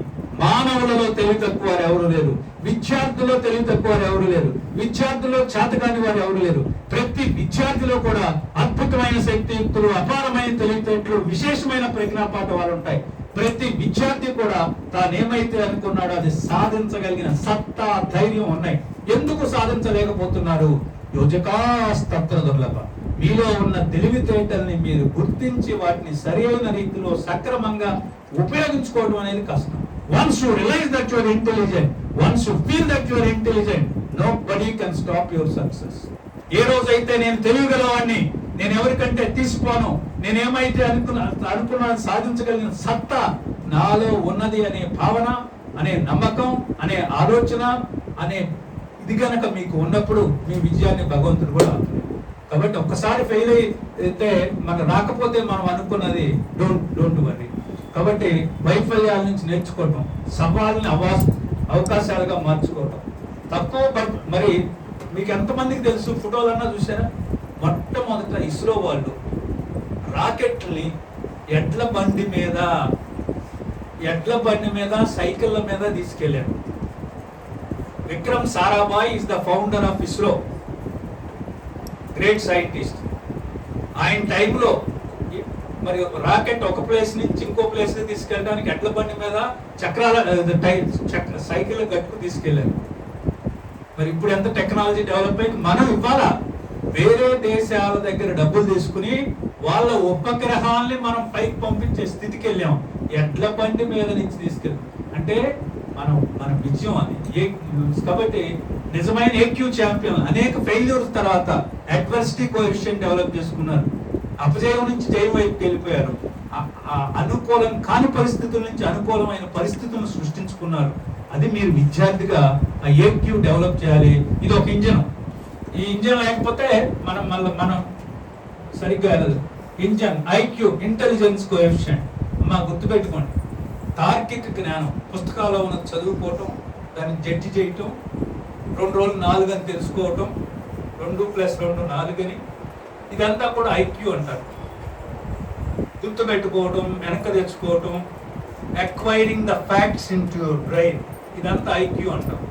మానవులలో తెలివి తక్కువ వారు ఎవరు లేరు, విద్యార్థుల్లో తెలివి తక్కువ వారు ఎవరు లేరు, విద్యార్థుల్లో చేతకాని వారు ఎవరు లేరు. ప్రతి విద్యార్థిలో కూడా అద్భుతమైన శక్తియుక్తులు, అపారమైన తెలివితేటలు, విశేషమైన ప్రజ్ఞాపాఠ వారు ఉంటాయి. ప్రతి విద్యార్థి కూడా తానేమైతే అనుకున్నాడో అది సాధించగలిగిన సత్తా, ధైర్యం ఉన్నాయి. ఎందుకు సాధించలేకపోతున్నారు? యోజకాస్తత్ర దుర్లభ. మీలో ఉన్న తెలివితేటల్ని మీరు గుర్తించి వాటిని సరైన రీతిలో సక్రమంగా ఉపయోగించుకోవడం అనేది కష్టం. Once you realize that you are intelligent, once you feel that you are intelligent, nobody can stop your success. ఏ రోజైతే నేను తెలియగలవాడిని, నేను ఎవరికంటే తీసిపోను, నేనేమైతే అనుకున్నా సాధించగలిగిన సత్తా నాలో ఉన్నది అనే భావన, అనే నమ్మకం, అనే ఆలోచన, అనే ఇది గనక మీకు ఉన్నప్పుడు మీ విజయాన్ని భగవంతుడు కూడా ఆపుతాడు. కాబట్టి ఒక్కసారి ఫెయిల్ అయితే మనకు రాకపోతే మనం అనుకున్నది డోంట్ వరీ. కాబట్టి వైఫల్యాల నుంచి నేర్చుకోవటం, సవాళ్ళని అవకాశాలుగా మార్చుకోవటం. తక్కువ మరి మీకు ఎంతమందికి తెలుసు, ఫోటోలన్నా చూసారా? మొట్టమొదట ఇస్రో వాళ్ళు రాకెట్ని ఎడ్ల బండి మీద సైకిళ్ళ మీద తీసుకెళ్లారు. Vikram Sarabhai is the founder of ISRO, great scientist. ఆయన టైంలో మరి రాకెట్ ఒక ప్లేస్ నుంచి ఇంకో ప్లేస్ కి తీసుకెళ్ళడానికి ఎడ్ల బండి మీద సైకిల్ గట్టుకు తీసుకెళ్లారు. మరి ఇప్పుడు ఎంత టెక్నాలజీ డెవలప్ అయింది. మనం ఇవాళ వేరే దేశాల దగ్గర డబ్బులు తీసుకుని వాళ్ళ ఉపగ్రహాల్ని మనం పైకి పంపించే స్థితికి వెళ్ళాం, ఎడ్ల బండి మీద నుంచి తీసుకెళ్ళాం. అంటే మన విజయం అది. కాబట్టి నిజమైన ఏక్యూ ఛాంపియన్ అనేక ఫెయిల్యూర్స్ తర్వాత అడ్వర్సిటీ కోఎఫిషియంట్ డెవలప్ చేసుకున్నారు. అపజయం నుంచి జయం వైపుకి వెళ్ళిపోయారు. అనుకూలం కాని పరిస్థితుల నుంచి అనుకూలమైన పరిస్థితులను సృష్టించుకున్నారు. అది మీరు విద్యార్థిగా ఆ ఏక్యూ డెవలప్ చేయాలి. ఇది ఒక ఇంజన్. ఈ ఇంజన్ లేకపోతే మనం సరిగ్గా వెళ్ళదు. Engine IQ, intelligence coefficient. గుర్తుపెట్టుకోండి, తార్కిక జ్ఞానం, పుస్తకాల్లో ఉన్న చదువుకోవటం, దాన్ని జడ్జి చేయటం, 2 రోజులు 4 అని తెలుసుకోవటం, 2+2 4 అని, ఇదంతా కూడా ఐక్యూ అంటారు. గుర్తుపెట్టుకోవటం, వెనక్కి తెచ్చుకోవటం, acquiring the facts in to your brain, ఇదంతా ఐక్యూ అంటాం.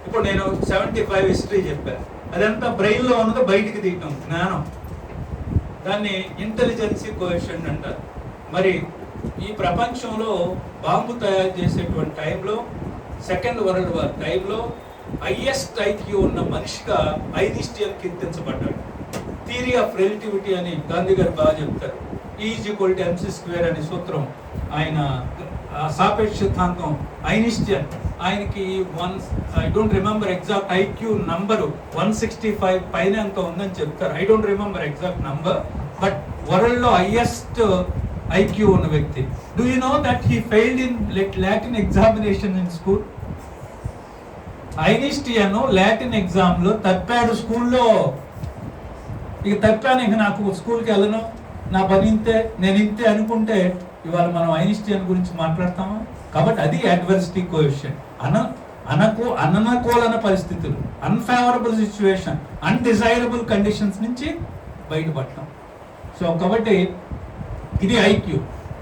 ఇప్పుడు నేను 75 హిస్టరీ చెప్పాను, అదంతా బ్రెయిన్లో ఉన్నది బయటికి తీయటం జ్ఞానం. దాన్ని ఇంటెలిజెన్సీ కోఎఫిషియంట్ అంటారు. మరి ఈ ప్రపంచంలో బాంబు తయారు చేసేటువంటి టైంలో, సెకండ్ వరల్డ్ వార్ టైంలో హైయెస్ట్ ఐక్యూ ఉన్న మనిషిగా ఐన్స్టీన్ కీర్తించబడ్డాడు. థియరీ ఆఫ్ రిలేటివిటీ అని గాంధీ గారు బాగా చెప్తారు. E=mc² అనే సూత్రం, ఆయన సాపేక్ష సిద్ధాంతం, ఐన్స్టీన్ ఆయనకి I don't remember exact IQ number 165 పైన ఎంత ఉందని చెప్తారు. I don't remember exact number, but world లో హైయెస్ట్ ఐక్యూ ఉన్న వ్యక్తి. Do you know that he failed in Latin examination in school? Einstein Latin exam లో తప్పాడు స్కూల్లో. ఇక తప్పాను, ఇక నాకు స్కూల్కి వెళ్ళను, నా పని ఇంతే, నేను ఇంతే అనుకుంటే ఇవాళ మనం ఐన్స్టీన్ గురించి మాట్లాడతామా? కాబట్టి అది అడ్వర్సిటీ కోఎఫిషియంట్. అననుకూలన పరిస్థితులు, అన్ఫేవరబుల్ సిచ్యువేషన్, అన్డిజైరబుల్ కండిషన్స్ నుంచి బయటపడటం. సో కాబట్టి ఇది ఐక్యూ.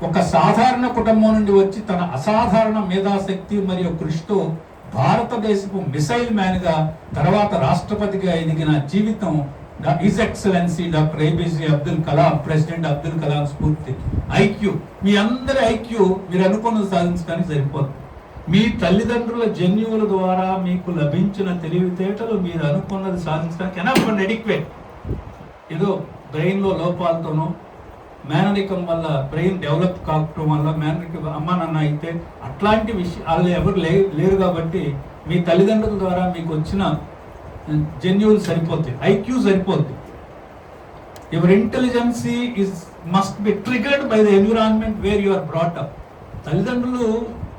ఒక సాధారణ కుటుంబం నుండి వచ్చి తన అసాధారణ మేధాశక్తి మరియు కృషితో భారతదేశపు మిసైల్ మ్యాన్ గా, తర్వాత రాష్ట్రపతిగా ఎదిగిన జీవితం his excellency doctor APJ Abdul Kalam, president Abdul Kalam స్ఫూర్తి. ఐక్యూ, మీ అందరి ఐక్యూ మీరు అనుకున్నది సాధించడానికి సరిపోదు. మీ తల్లిదండ్రుల జన్యువుల ద్వారా మీకు లభించిన తెలివితేటలు మీరు అనుకున్నది సాధించడానికి ఎనఫ్ అండ్ ఎడిక్వేట్. ఏదో బ్రెయిన్లో లోపాలతోనో, మేనరికం వల్ల బ్రెయిన్ డెవలప్ కావటం వల్ల మేనరికం అమ్మ నాన్న అయితే అట్లాంటి విషయాలు ఎవరు లేరు. కాబట్టి మీ తల్లిదండ్రుల ద్వారా మీకు వచ్చిన జన్యువులు సరిపోద్ది, ఐక్యూ సరిపోద్ది. Your intelligency must be triggered by the environment where you are brought up. తల్లిదండ్రులు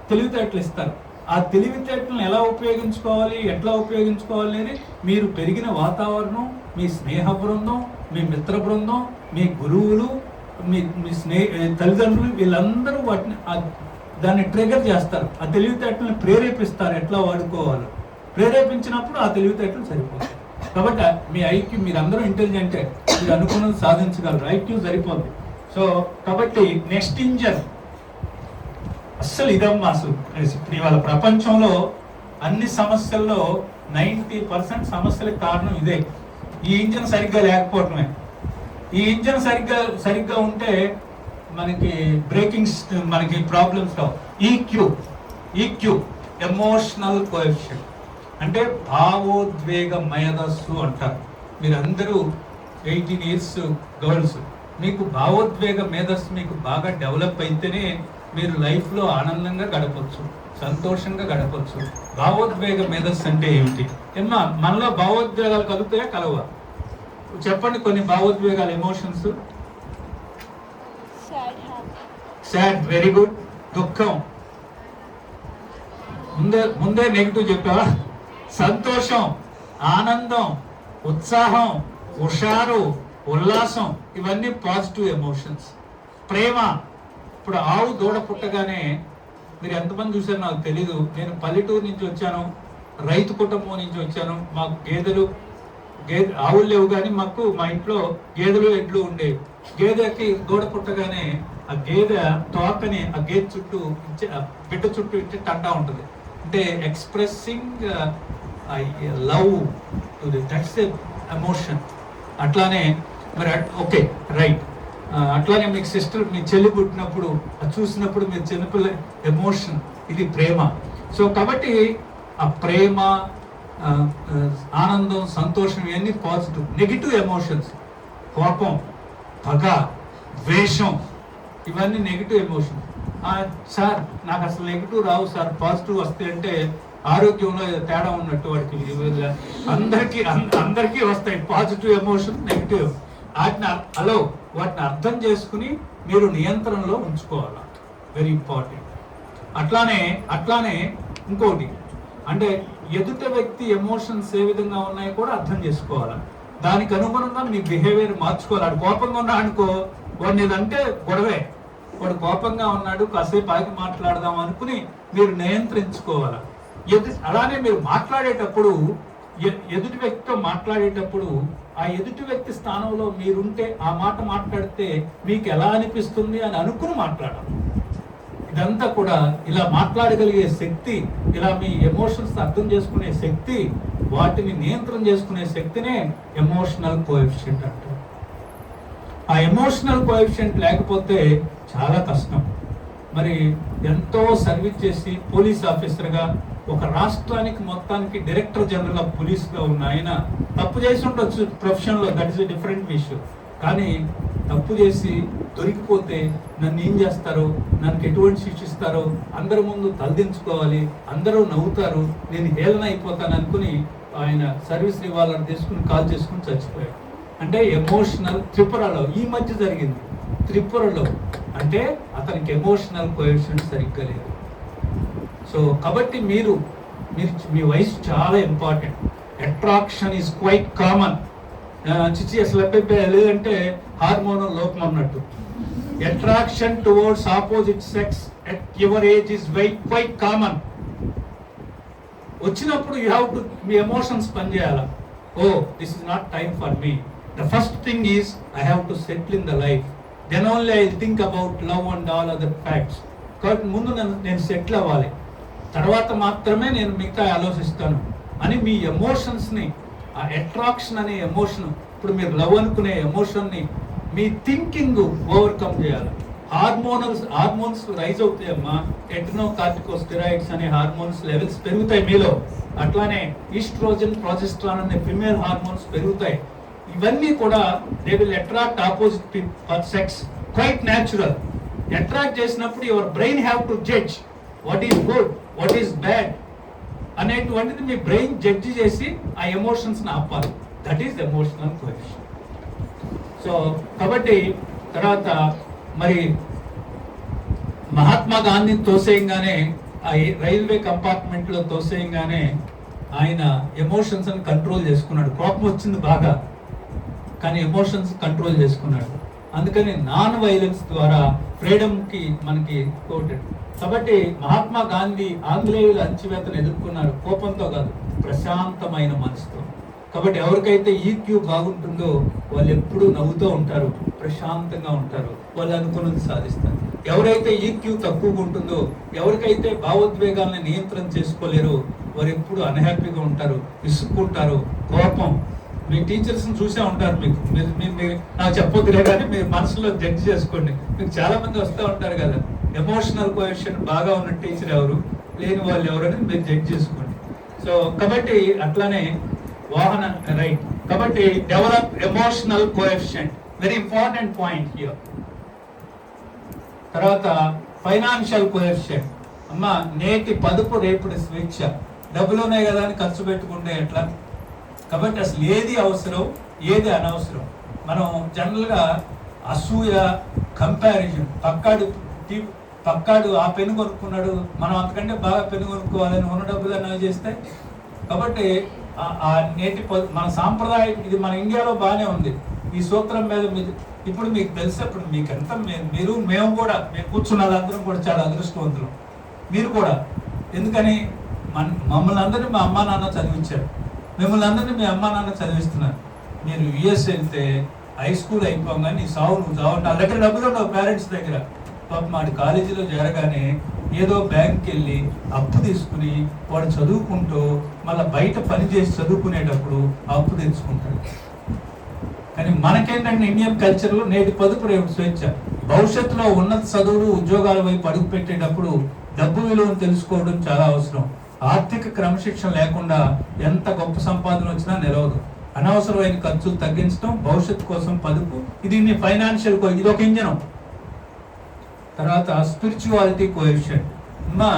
తెలివితేటలు ఇస్తారు. ఆ తెలివితేటలను ఎలా ఉపయోగించుకోవాలి, ఎట్లా ఉపయోగించుకోవాలి అనేది మీరు పెరిగిన వాతావరణం, మీ స్నేహ బృందం, మీ మిత్ర బృందం, మీ గురువులు, మీ తల్లిదండ్రులు, వీళ్ళందరూ దాన్ని ట్రిగర్ చేస్తారు. ఆ తెలివితేటలను ప్రేరేపిస్తారు ఎట్లా వాడుకోవాలో. ప్రేరేపించినప్పుడు ఆ తెలివితేటలు సరిపోతాయి. కాబట్టి మీ ఐక్యూ, మీరందరూ ఇంటెలిజెంటే, మీరు అనుకున్నది సాధించగలరు, ఐక్యూ సరిపోద్ది. సో కాబట్టి నెక్స్ట్ ఇంజన్ అస్సలు ఇదమ్మా. అసలు ఇప్పుడు ఇవాళ ప్రపంచంలో అన్ని సమస్యల్లో 90% సమస్యలకు కారణం ఇదే. ఈ ఇంజన్ సరిగ్గా లేకపోవటమే. ఈ ఇంజన్ సరిగ్గా ఉంటే మనకి మనకి ప్రాబ్లమ్స్ రావు. ఈక్యూ ఎమోషనల్ కోఎఫిషియంట్ అంటే భావోద్వేగ మేధస్సు అంటారు. మీరందరూ 18 years గర్ల్స్, మీకు భావోద్వేగ మేధస్సు మీకు బాగా డెవలప్ అయితేనే మీరు లైఫ్లో ఆనందంగా గడపచ్చు, సంతోషంగా గడపచ్చు. భావోద్వేగ మేధస్సు అంటే ఏమిటి? ఏమన్నా మనలో భావోద్వేగాలు కలుగుతాయా కలవా? చెప్పండి కొన్ని భావోద్వేగాలు, ఎమోషన్స్. Sad, very good. దుఃఖం, ముందే నెగిటివ్ చెప్పావా? సంతోషం, ఆనందం, ఉత్సాహం, హుషారు, ఉల్లాసం, ఇవన్నీ పాజిటివ్ ఎమోషన్స్. ప్రేమ, ఇప్పుడు ఆవు దూడ పుట్టగానే మీరు ఎంతమంది చూసారో నాకు తెలీదు. నేను పల్లెటూరు నుంచి వచ్చాను, రైతు కుటుంబం నుంచి వచ్చాను. మాకు ఆవులు లేవు, కానీ మా ఇంట్లో గేదెలు ఎడ్లు ఉండేవి. గేదెకి దూడ పుట్టగానే ఆ గేదె తోకని ఆ గేదె చుట్టూ బిడ్డ చుట్టూ ఇచ్చి తంటా ఉంటుంది. అంటే expressing love to the, that's emotion. అట్లానే మరి ఓకే రైట్. అట్లానే మీకు సిస్టర్, మీ చెల్లి పుట్టినప్పుడు అది చూసినప్పుడు మీరు చిన్నపిల్ల ఎమోషన్, ఇది ప్రేమ. సో కాబట్టి ఆ ప్రేమ, ఆనందం, సంతోషం ఇవన్నీ పాజిటివ్. నెగిటివ్ ఎమోషన్స్, కోపం, పగ, ద్వేషం, ఇవన్నీ నెగిటివ్ ఎమోషన్స్. సార్ నాకు అసలు నెగిటివ్ రావు సార్, పాజిటివ్ వస్తాయి అంటే ఆరోగ్యంలో తేడా ఉన్నట్టు. వాడికి అందరికీ వస్తాయి పాజిటివ్ ఎమోషన్, నెగిటివ్. వాటిని అర్థం చేసుకుని మీరు నియంత్రణలో ఉంచుకోవాలి, వెరీ ఇంపార్టెంట్. అట్లానే ఇంకోటి అంటే ఎదుట వ్యక్తి ఎమోషన్స్ ఏ విధంగా ఉన్నాయో కూడా అర్థం చేసుకోవాలి. దానికి అనుగుణంగా మీ బిహేవియర్ మార్చుకోవాలి. వాడు కోపంగా ఉన్నాడు అనుకో, వాడిని ఏదంటే గొడవే. వాడు కోపంగా ఉన్నాడు, కాసేపు ఆగి మాట్లాడదాం అనుకుని మీరు నియంత్రించుకోవాలి. అలానే మీరు మాట్లాడేటప్పుడు, ఎదుటి వ్యక్తితో మాట్లాడేటప్పుడు ఆ ఎదుటి వ్యక్తి స్థానంలో మీరుంటే ఆ మాట మాట్లాడితే మీకు ఎలా అనిపిస్తుంది అని అనుకుని మాట్లాడాలి. ఇదంతా కూడా ఇలా మాట్లాడగలిగే శక్తి, ఇలా మీ ఎమోషన్స్ అర్థం చేసుకునే శక్తి, వాటిని నియంత్రణ చేసుకునే శక్తినే ఎమోషనల్ కోఎఫిషియంట్ అంటారు. ఆ ఎమోషనల్ కోఎఫిషియంట్ లేకపోతే చాలా కష్టం. మరి ఎంతో సర్వీస్ చేసి పోలీస్ ఆఫీసర్గా ఒక రాష్ట్రానికి మొత్తానికి డైరెక్టర్ జనరల్ ఆఫ్ పోలీస్గా ఉన్న ఆయన తప్పు చేసి ఉండొచ్చు ప్రొఫెషన్లో, that is a different issue. కానీ తప్పు చేసి దొరికిపోతే నన్ను ఏం చేస్తారో, నన్ను ఎటువంటి శిక్షిస్తారో, అందరి ముందు తలదించుకోవాలి, అందరూ నవ్వుతారు, నేను హేళన అయిపోతాను అనుకుని ఆయన సర్వీస్ ఇవ్వాలని తీసుకుని కాల్ చేసుకుని చచ్చిపోయాడు. అంటే ఎమోషనల్, త్రిపురలో ఈ మధ్య జరిగింది, త్రిపురలో. అంటే అతనికి ఎమోషనల్ కోఎఫిషియంట్ సరిగ్గా లేదు. సో కాబట్టి మీరు మీ వయసు చాలా important. Attraction is quite common. చిచ్చి అసలు లేదంటే హార్మోన్ లోపం అన్నట్టు. Attraction towards opposite sex at your age is quite common. వచ్చినప్పుడు యూ హ్యావ్ టు మీ ఎమోషన్స్ పనిచేయాలా. Oh this is not time for me. The first thing is I have to settle in the life, then only I think about love and all other facts. కాబట్టి ముందు నేను settle అవ్వాలి, తర్వాత మాత్రమే నేను మిగతా ఆలోచిస్తాను అని మీ ఎమోషన్స్ని, ఆ అట్రాక్షన్ అనే ఎమోషన్, ఇప్పుడు మీరు లవ్ అనుకునే ఎమోషన్ని మీ థింకింగ్ ఓవర్కమ్ చేయాలి. హార్మోన్స్ రైజ్ అవుతాయమ్మా. ఎట్నో కార్టికోస్టెరాయిడ్స్ అనే హార్మోన్స్ లెవెల్స్ పెరుగుతాయి మీలో. అట్లానే ఈస్ట్రోజన్, ప్రొజెస్ట్రాన్ అనే ఫిమేల్ హార్మోన్స్ పెరుగుతాయి. ఇవన్నీ కూడా they will attract opposite sex, quite natural. Attract చేసినప్పుడు your brain have to judge what is good, what is bad అనేటువంటిది మీ బ్రెయిన్ జడ్జి చేసి ఆ ఎమోషన్స్ని ఆపాలి. That is emotional coefficient. So కాబట్టి తర్వాత మరి మహాత్మా గాంధీని తోసేయంగానే, ఆ రైల్వే కంపార్ట్మెంట్లో తోసేయంగానే ఆయన ఎమోషన్స్ అని కంట్రోల్ చేసుకున్నాడు. కోపం వచ్చింది బాగా, కానీ ఎమోషన్స్ కంట్రోల్ చేసుకున్నాడు. అందుకని నాన్ వైలెన్స్ ద్వారా ఫ్రీడమ్కి మనకి కోటెడ్. కాబట్టి మహాత్మా గాంధీ ఆంగ్లేయుల అణచివేతను ఎదుర్కొన్నారు, కోపంతో కాదు, ప్రశాంతమైన మనసుతో. కాబట్టి ఎవరికైతే ఈక్యూ బాగుంటుందో వాళ్ళు ఎప్పుడూ నవ్వుతూ ఉంటారు, ప్రశాంతంగా ఉంటారు, వాళ్ళు అనుకున్నది సాధిస్తారు. ఎవరైతే ఈక్యూ తక్కువగా ఉంటుందో, ఎవరికైతే భావోద్వేగాలను నియంత్రణ చేసుకోలేరో వారు ఎప్పుడు అన్హ్యాపీగా ఉంటారు, విసుక్కుంటారు, కోపం. మీ టీచర్స్ని చూసే ఉంటారు. మీరు నాకు చెప్పొద్దులే కానీ మీరు మనసులో జడ్జి చేసుకోండి. మీకు చాలా మంది వస్తూ ఉంటారు కదా, ఎమోషనల్ కోఎఫిషియంట్ బాగా ఉన్న టీచర్ ఎవరు, లేని వాళ్ళు ఎవరని మీరు జడ్జ్ చేసుకోండి. సో కాబట్టి అట్లానే వాహన రైట్. కాబట్టి develop emotional coefficient, very important point here. తర్వాత ఫైనాన్షియల్ కోఎఫిషియంట్. అమ్మ నేటి పదుపు రేపుడు స్వేచ్ఛ. డబ్బులు ఉన్నాయి కదా అని ఖర్చు పెట్టుకుంటే ఎట్లా? కాబట్టి అసలు ఏది అవసరం, ఏది అనవసరం. మనం జనరల్గా అసూయ, కంపారిజన్, పక్కాడు ఆ పెన్ను కొనుక్కున్నాడు, మనం అంతకంటే బాగా పెన్ను కొనుక్కోవాలని ఉన్న డబ్బులు అన్నవి చేస్తాయి. కాబట్టి ఆ నేటి మన సాంప్రదాయం ఇది మన ఇండియాలో బాగానే ఉంది. ఈ సూత్రం మీద ఇప్పుడు మీకు తెలిసి, ఇప్పుడు మీకు ఎంత మేము కూడా మేము కూర్చున్నదందరం కూడా చాలా అదృష్టవంతులు. మీరు కూడా, ఎందుకని మమ్మల్ని అందరినీ మా అమ్మా నాన్న చదివించారు, మిమ్మల్ని అందరినీ మీ అమ్మా నాన్న చదివిస్తున్నారు. మీరు యుఎస్ వెళ్తే హై స్కూల్ అయిపోగానే నీ సావు నువ్వు చావు, నా దగ్గర డబ్బులు ఉండవు పేరెంట్స్ దగ్గర. పాపం వాడి కాలేజీలో చేరగానే ఏదో బ్యాంక్కి వెళ్ళి అప్పు తీసుకుని వాడు చదువుకుంటూ మళ్ళీ బయట పని చేసి చదువుకునేటప్పుడు అప్పు తెచ్చుకుంటాడు. కానీ మనకేంటంటే ఇండియన్ కల్చర్లో నేటి పదుపు రేపు స్వేచ్ఛ. భవిష్యత్తులో ఉన్నత చదువులు, ఉద్యోగాల వైపు అడుగు పెట్టేటప్పుడు డబ్బు విలువను తెలుసుకోవడం చాలా అవసరం. ఆర్థిక క్రమశిక్షణ లేకుండా ఎంత గొప్ప సంపాదన వచ్చినా నిలవదు. అనవసరమైన ఖర్చులు తగ్గించడం, భవిష్యత్తు కోసం పదుపు, ఇది ఫైనాన్షియల్ ఇది ఒక ఇంజనం. తర్వాత స్పిరిచువాలిటీ కోఎఫిషియంట్. అమ్మా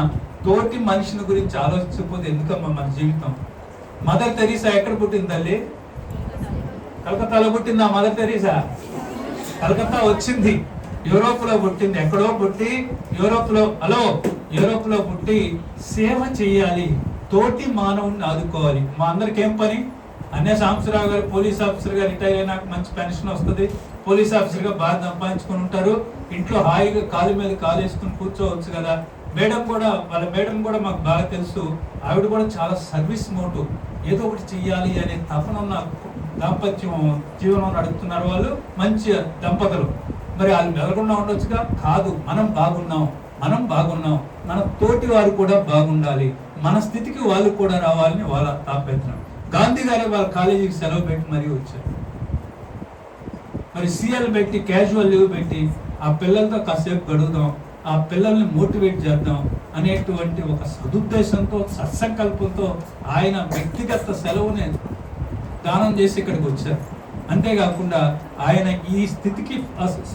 తోటి మనిషిని గురించి ఆలోచించకపోతే ఎందుకమ్మా మన జీవితం? మదర్ తెరీసా ఎక్కడ పుట్టింది తల్లి? కలకత్తాలో పుట్టిందా మదర్ తెరీసా? కలకత్తా వచ్చింది, యూరోప్లో పుట్టింది. ఎక్కడో పుట్టి యూరోప్లో పుట్టి సేవ చేయాలి, తోటి మానవుని ఆదుకోవాలి. మా అందరికి ఏం పని? అన్య సాంబశివరావు గారు పోలీస్ ఆఫీసర్గా రిటైర్ అయినాక మంచి పెన్షన్ వస్తుంది, పోలీస్ ఆఫీసర్గా బాగా సంపాదించుకుని ఉంటారు, ఇంట్లో హాయిగా కాలు మీద కాలు వేసుకుని కూర్చోవచ్చు కదా. వాళ్ళ మేడం కూడా మాకు బాగా తెలుసు, ఆవిడ కూడా చాలా సర్వీస్ మోటు, ఏదో ఒకటి చెయ్యాలి అనే తపన ఉన్న దాంపత్యం జీవనం నడుపుతున్నారు వాళ్ళు, మంచి దంపతులు. మరి వాళ్ళు వెలగకుండా ఉండొచ్చుగా? కాదు, మనం బాగున్నాం, మన తోటి వారు కూడా బాగుండాలి, మన స్థితికి వాళ్ళు కూడా రావాలని వాళ్ళ తాపత్రం. గాంధీ గారే వాళ్ళ కాలేజీకి సెలవు పెట్టి మరీ వచ్చారు. మరి సీఎల్ పెట్టి, క్యాజువల్ లీవ్ పెట్టి ఆ పిల్లలతో కాసేపు గడుగుదాం, ఆ పిల్లల్ని మోటివేట్ చేద్దాం అనేటువంటి ఒక సదుద్దేశంతో, సత్సంకల్పంతో ఆయన వ్యక్తిగత సెలవుని దానం చేసి ఇక్కడికి వచ్చారు. అంతేకాకుండా ఆయన ఈ స్థితికి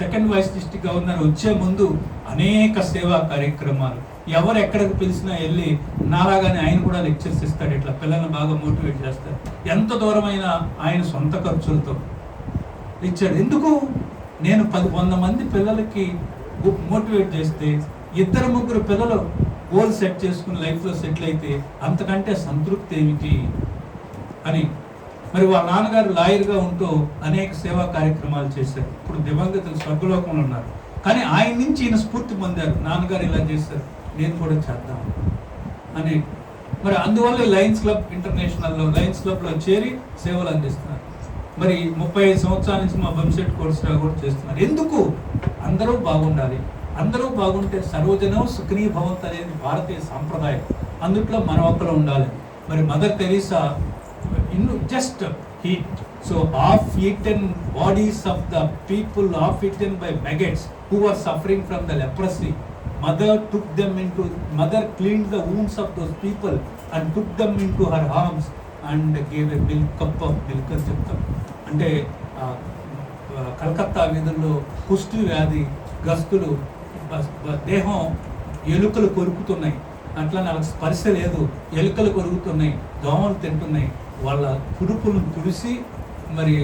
సెకండ్ వైస్ డిస్ట్రిక్ట్ గవర్నర్ వచ్చే ముందు అనేక సేవా కార్యక్రమాలు, ఎవరు ఎక్కడికి పిలిచినా వెళ్ళి నాలాగానే ఆయన కూడా లెక్చర్స్ ఇస్తాడు, ఇట్లా పిల్లల్ని బాగా మోటివేట్ చేస్తాడు. ఎంత దూరమైన ఆయన సొంత ఖర్చులతో ఇచ్చాడు. ఎందుకు? నేను 100 మంది పిల్లలకి మోటివేట్ చేస్తే 2-3 పిల్లలు గోల్ సెట్ చేసుకుని లైఫ్లో సెటిల్ అయితే అంతకంటే సంతృప్తి ఏమిటి అని. మరి వాళ్ళ నాన్నగారు లాయర్గా ఉంటూ అనేక సేవా కార్యక్రమాలు చేశారు. ఇప్పుడు దివంగతులు స్వర్గలోకంలో ఉన్నారు. కానీ ఆయన నుంచి ఈయన స్ఫూర్తి పొందారు. నాన్నగారు ఇలా చేశారు, నేను కూడా చేద్దాం అని. మరి అందువల్ల లయన్స్ క్లబ్ ఇంటర్నేషనల్లో లయన్స్ క్లబ్లో చేరి సేవలు అందిస్తున్నారు. మరి 35 సంవత్సరాల నుంచి మా బంసెట్ కోర్సుగా కూడా చేస్తున్నారు. ఎందుకు? అందరూ బాగుండాలి. అందరూ బాగుంటే సర్వజనం సుఖనీ భవంత్ అనేది భారతీయ సాంప్రదాయం. అందుట్లో మనం ఒక్కరు ఉండాలి. మరి mother Teresa just heat so half eaten bodies of the people, half eaten by maggots who were suffering from the leprosy. Mother cleaned the wounds of those people and took them into her arms and gave a cup of milk అని చెప్తాం. అంటే కలకత్తా వీధుల్లో కుష్టి వ్యాధి గ్రస్తులు దేహం ఎలుకలు కొరుకుతున్నాయి, అట్లా నాకు స్పర్శ లేదు, ఎలుకలు కొరుకుతున్నాయి, దోమలు తింటున్నాయి, వాళ్ళ కురుపులను తుడిసి మరి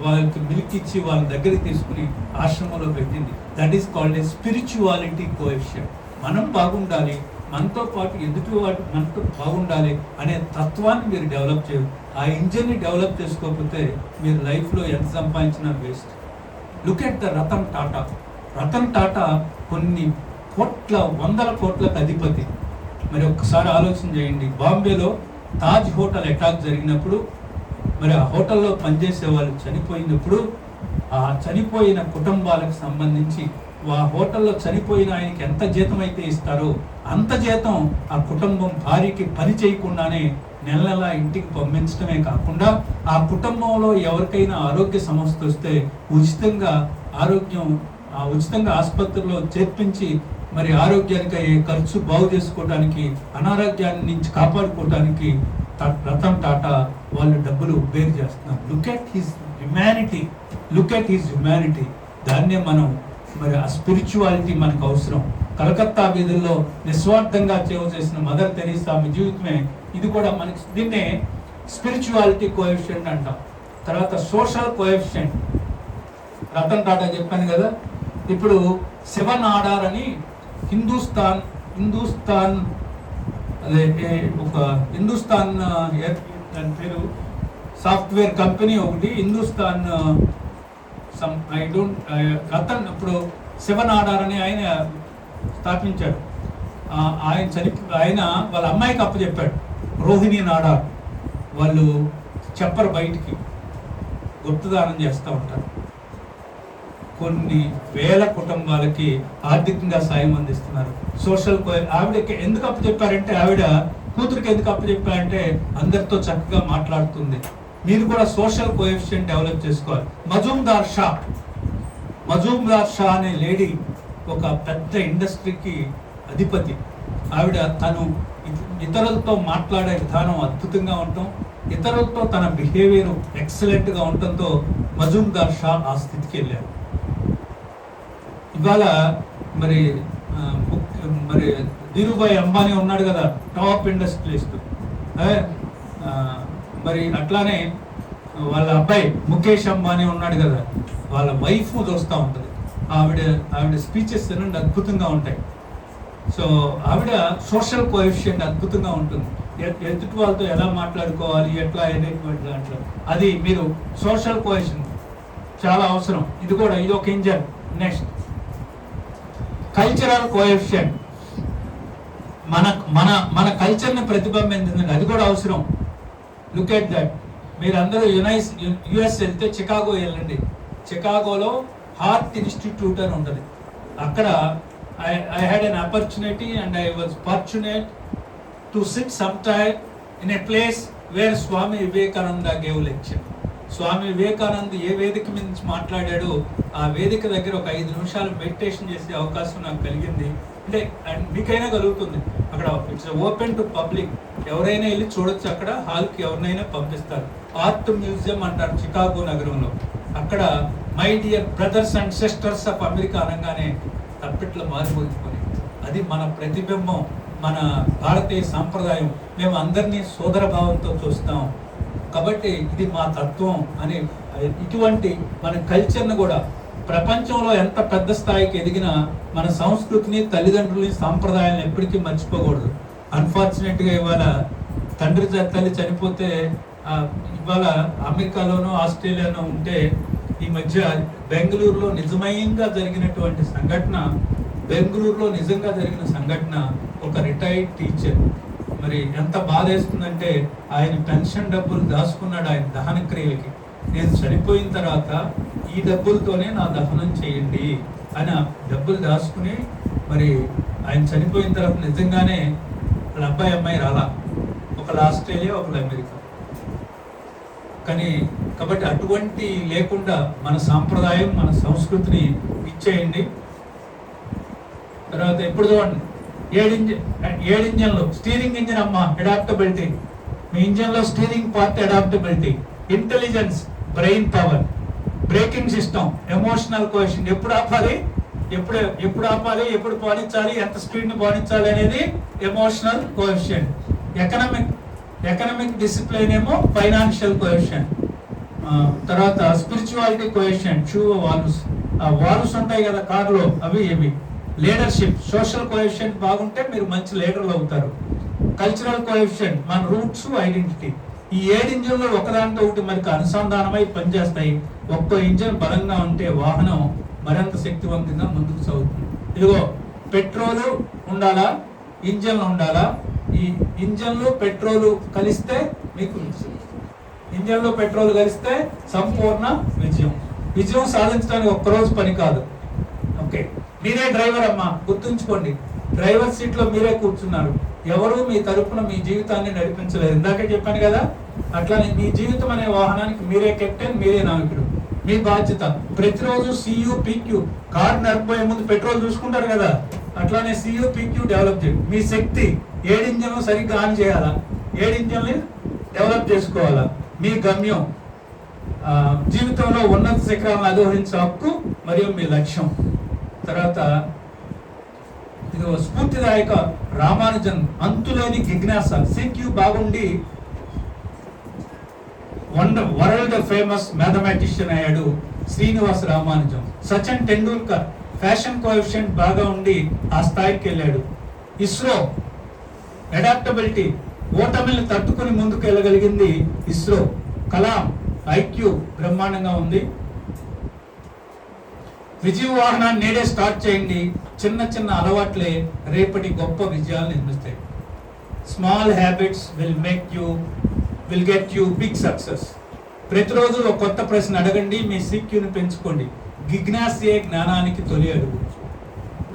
వాళ్ళకి మిల్క్ ఇచ్చి వాళ్ళ దగ్గరికి తీసుకుని ఆశ్రమంలో పెట్టింది. That is called a spirituality coefficient. మనం బాగుండాలి, మనతో పాటు మనతో బాగుండాలి అనే తత్వాన్ని మీరు డెవలప్ చేయరు. ఆ ఇంజిన్ని డెవలప్ చేసుకోకపోతే మీరు లైఫ్లో ఎంత సంపాదించినా waste. Look at the Ratan Tata. Ratan Tata కొన్ని వందల కోట్లకు అధిపతి. మరి ఒక్కసారి ఆలోచన చేయండి, బాంబేలో తాజ్ హోటల్ అటాక్ జరిగినప్పుడు మరి ఆ హోటల్లో పనిచేసే వాళ్ళు చనిపోయినప్పుడు ఆ చనిపోయిన కుటుంబాలకు సంబంధించి ఆ హోటల్లో చనిపోయిన ఆయనకి ఎంత జీతం అయితే ఇస్తారో అంత జీతం ఆ కుటుంబం భార్యకి పని చేయకుండానే నెల ఇంటికి పంపించడమే కాకుండా ఆ కుటుంబంలో ఎవరికైనా ఆరోగ్య సమస్య వస్తే ఉచితంగా ఆసుపత్రిలో చేర్పించి మరి ఆరోగ్యానికి అయ్యే ఖర్చు బాగు చేసుకోవడానికి, అనారోగ్యాన్ని నుంచి కాపాడుకోవడానికి రతన్ టాటా వాళ్ళు డబ్బులు బేర్ చేస్తున్నారు. Look at his humanity. దాన్నే మనం మరి ఆ స్పిరిచువాలిటీ మనకు అవసరం. కలకత్తా వీధుల్లో నిస్వార్థంగా సేవ చేసిన మదర్ తెరీసా ఆమె జీవితమే ఇది కూడా మనకి. దీన్నే స్పిరిచువాలిటీ కోఎఫిషియంట్ అంటాం. తర్వాత సోషల్ కోఎఫిషియంట్ రతన్ టాటా చెప్పాను కదా. ఇప్పుడు సెవెన్ ఆర్డర్ అని హిందుస్థాన్ దాని పేరు సాఫ్ట్వేర్ కంపెనీ ఒకటి, హిందుస్థాన్ రతన్ ఇప్పుడు సెవెన్ ఆర్డర్ అని ఆయన స్థాపించాడు. ఆయన వాళ్ళ అమ్మాయికి అప్పచెప్పాడు, రోహిణి నాడార్. వాళ్ళు చెప్పరు బయటికి, గుప్తదానం చేస్తూ ఉంటారు. కొన్ని వేల కుటుంబాలకి ఆర్థికంగా సాయం అందిస్తున్నారు. సోషల్ ఆవిడకి ఎందుకు అప్పచెప్పారంటే, ఆవిడ కూతురికి ఎందుకు అప్పచెప్పారంటే అందరితో చక్కగా మాట్లాడుతుంది. మీరు కూడా సోషల్ కోఎఫిషియంట్ డెవలప్ చేసుకోవాలి. మజుందార్ షా అనే లేడీ ఒక పెద్ద ఇండస్ట్రీకి అధిపతి. ఆవిడ తను ఇతరులతో మాట్లాడే విధానం అద్భుతంగా ఉండటం, ఇతరులతో తన బిహేవియర్ ఎక్సలెంట్గా ఉండటంతో మజుందార్ షా ఆ స్థితికి వెళ్ళారు. ఇవాళ మరి ధీరుభాయ్ అంబానీ ఉన్నాడు కదా, టాప్ ఇండస్ట్రియలిస్ట్. మరి అట్లానే వాళ్ళ అబ్బాయి ముఖేష్ అంబానీ ఉన్నాడు కదా, వాళ్ళ వైఫ్ చూస్తూ ఉంటుంది. ఆవిడ స్పీచెస్ వినండి, అద్భుతంగా ఉంటాయి. సో ఆవిడ సోషల్ కోఎఫిషియంట్ అద్భుతంగా ఉంటుంది. ఎదుటి వాళ్ళతో ఎలా మాట్లాడుకోవాలి, ఎట్లా అనేటువంటి దాంట్లో అది మీరు సోషల్ కోఎఫిషియంట్ చాలా అవసరం. ఇది ఒక ఇంజన్. Next cultural coefficient. మన కల్చర్ని ప్రతిబింబించిందండి, అది కూడా అవసరం. Look at that. మీరందరూ యుఎస్ వెళ్తే చికాగో వెళ్ళండి. చికాగోలో హార్ట్ ఇన్స్టిట్యూట్ అని ఉంటుంది. అక్కడ I had an opportunity and I was fortunate to sit sometime in a place where Swami Vivekananda gave lecture. స్వామి వివేకానంద్ ఏ వేదిక మీద మాట్లాడాడో ఆ వేదిక దగ్గర ఒక 5 నిమిషాలు మెడిటేషన్ చేసే అవకాశం నాకు కలిగింది. అంటే మీకైనా కలుగుతుంది. అక్కడ ఇట్స్ ఓపెన్ టు పబ్లిక్, ఎవరైనా వెళ్ళి చూడొచ్చు. అక్కడ హాల్కి ఎవరినైనా పంపిస్తారు. ఆర్ట్ మ్యూజియం అంటారు చికాగో నగరంలో. అక్కడ my dear brothers and sisters of America అనగానే తప్పిట్లో మారిపోతుంది. అది మన ప్రతిబింబం, మన భారతీయ సాంప్రదాయం. మేము అందరినీ సోదర భావంతో చూస్తాం. కాబట్టి ఇది మా తత్వం అని ఇటువంటి మన కల్చర్ను కూడా ప్రపంచంలో ఎంత పెద్ద స్థాయికి ఎదిగినా మన సంస్కృతిని, తల్లిదండ్రులని, సాంప్రదాయాలను ఎప్పటికీ మర్చిపోకూడదు. అన్ఫార్చునేట్గా ఇవాళ తండ్రి తల్లి చనిపోతే ఇవాళ అమెరికాలోనూ ఆస్ట్రేలియాలో ఉంటే ఈ మధ్య బెంగళూరులో నిజంగా జరిగినటువంటి సంఘటన, ఒక రిటైర్డ్ టీచర్, మరి ఎంత బాధ వేస్తుందంటే ఆయన పెన్షన్ డబ్బులు దాచుకున్నాడు ఆయన దహన క్రియలకి. నేను చనిపోయిన తర్వాత ఈ డబ్బులతోనే నా దహనం చేయండి అని డబ్బులు దాచుకుని, మరి ఆయన చనిపోయిన తర్వాత నిజంగానే వాళ్ళ అబ్బాయి అమ్మాయి రాలా, ఒకళ్ళు ఆస్ట్రేలియా ఒకళ్ళు అమెరికా. కాబట్టి అటువంటి లేకుండా మన సాంప్రదాయం, మన సంస్కృతిని ఇచ్చేయండి. తర్వాత ఎప్పుడు చూడండి, 7 ఇంజన్లు, స్టీరింగ్ ఇంజిన్ అమ్మ అడాప్టబిలిటీ, మీ ఇంజన్లో steering part adaptability, intelligence, brain power, braking system, emotional coefficient, ఎప్పుడు ఆపాలి, ఎప్పుడు పాటించాలి, ఎంత స్పీడ్ని పాటించాలి అనేది ఎమోషనల్ కోఎఫిషియంట్. ఎకనామిక్ డిసిప్లిన్ ఏమో ఫైనాన్షియల్ కోఎఫిషియంట్. తర్వాత స్పిరిచువాలిటీ కోఎఫిషియంట్, వాల్యూస్ ఉంటాయి కదా కార్లో, అవి లీడర్షిప్, సోషల్ కోఎఫిషియంట్ బాగుంటే మీరు మంచి లీడర్లు అవుతారు. కల్చరల్ కోఎఫిషియంట్, మన రూట్స్, ఐడెంటిటీ. ఈ 7 ఇంజన్లు ఒకదాంతో ఒకటి మనకు అనుసంధానమై పనిచేస్తాయి. ఒక్కో ఇంజన్ బలంగా ఉంటే వాహనం మరింత శక్తివంతంగా ముందుకు సాగుతుంది. ఇదిగో పెట్రోలు ఉండాలా, ఇంజన్లు ఉండాలా. ఈ ఇంజన్లు పెట్రోలు కలిస్తే మీకు సంపూర్ణ విజయం సాధించడానికి ఒక్కరోజు పని కాదు. ఓకే, మీరే డ్రైవర్ అమ్మా, గుర్తుంచుకోండి. డ్రైవర్ సీట్ లో మీరే కూర్చున్నారు, ఎవరు మీ తరపున మీ జీవితాన్ని నడిపించలేదు. ఇందాకే చెప్పాను కదా, అట్లానే మీ జీవితం అనే వాహనానికి మీరే కెప్టెన్, మీరే నాయకుడు. మీ బాధ్యత ప్రతిరోజు CUPQ, కార్ నడిపోయే ముందు పెట్రోల్ చూసుకుంటారు కదా, అట్లానే CUPQ డెవలప్ చేయండి. మీ శక్తి 7 ఇంజన్లు సరిగ్గా ఆన్ చేయాలా, 7 ఇంజన్లు డెవలప్ చేసుకోవాలా. మీ గమ్యం జీవితంలో ఉన్నత శిఖరాలను అధిరోహించే హక్కు మరియు మీ లక్ష్యం. తర్వాత ఇది స్ఫూర్తిదాయక రామానుజన్, అంతులేని జిజ్ఞాస, CQ బాగుండి వరల్డ్ ఫేమస్ మ్యాథమెటిషియన్ అయ్యాడు శ్రీనివాస రామానుజం. సచిన్ టెండూల్కర్ ఫ్యాషన్ కోఎఫిషియంట్ బాగా ఉండి ఆ స్థాయికి వెళ్ళాడు. ఇస్రో అడాప్టబిలిటీ, ఓటమిని తట్టుకుని ముందుకు వెళ్ళగలిగింది ఇస్రో. కలాం IQ బ్రహ్మాండంగా ఉంది. విజయ వాహనాన్ని నేడే స్టార్ట్ చేయండి. చిన్న చిన్న అలవాట్లే రేపటి గొప్ప విజయాలు నిర్మిస్తాయి. Small habits will get you big success. ప్రతిరోజు ఒక కొత్త ప్రశ్న అడగండి, మీ CQని పెంచుకోండి. జిజ్ఞాసే జ్ఞానానికి తొలి అడుగు.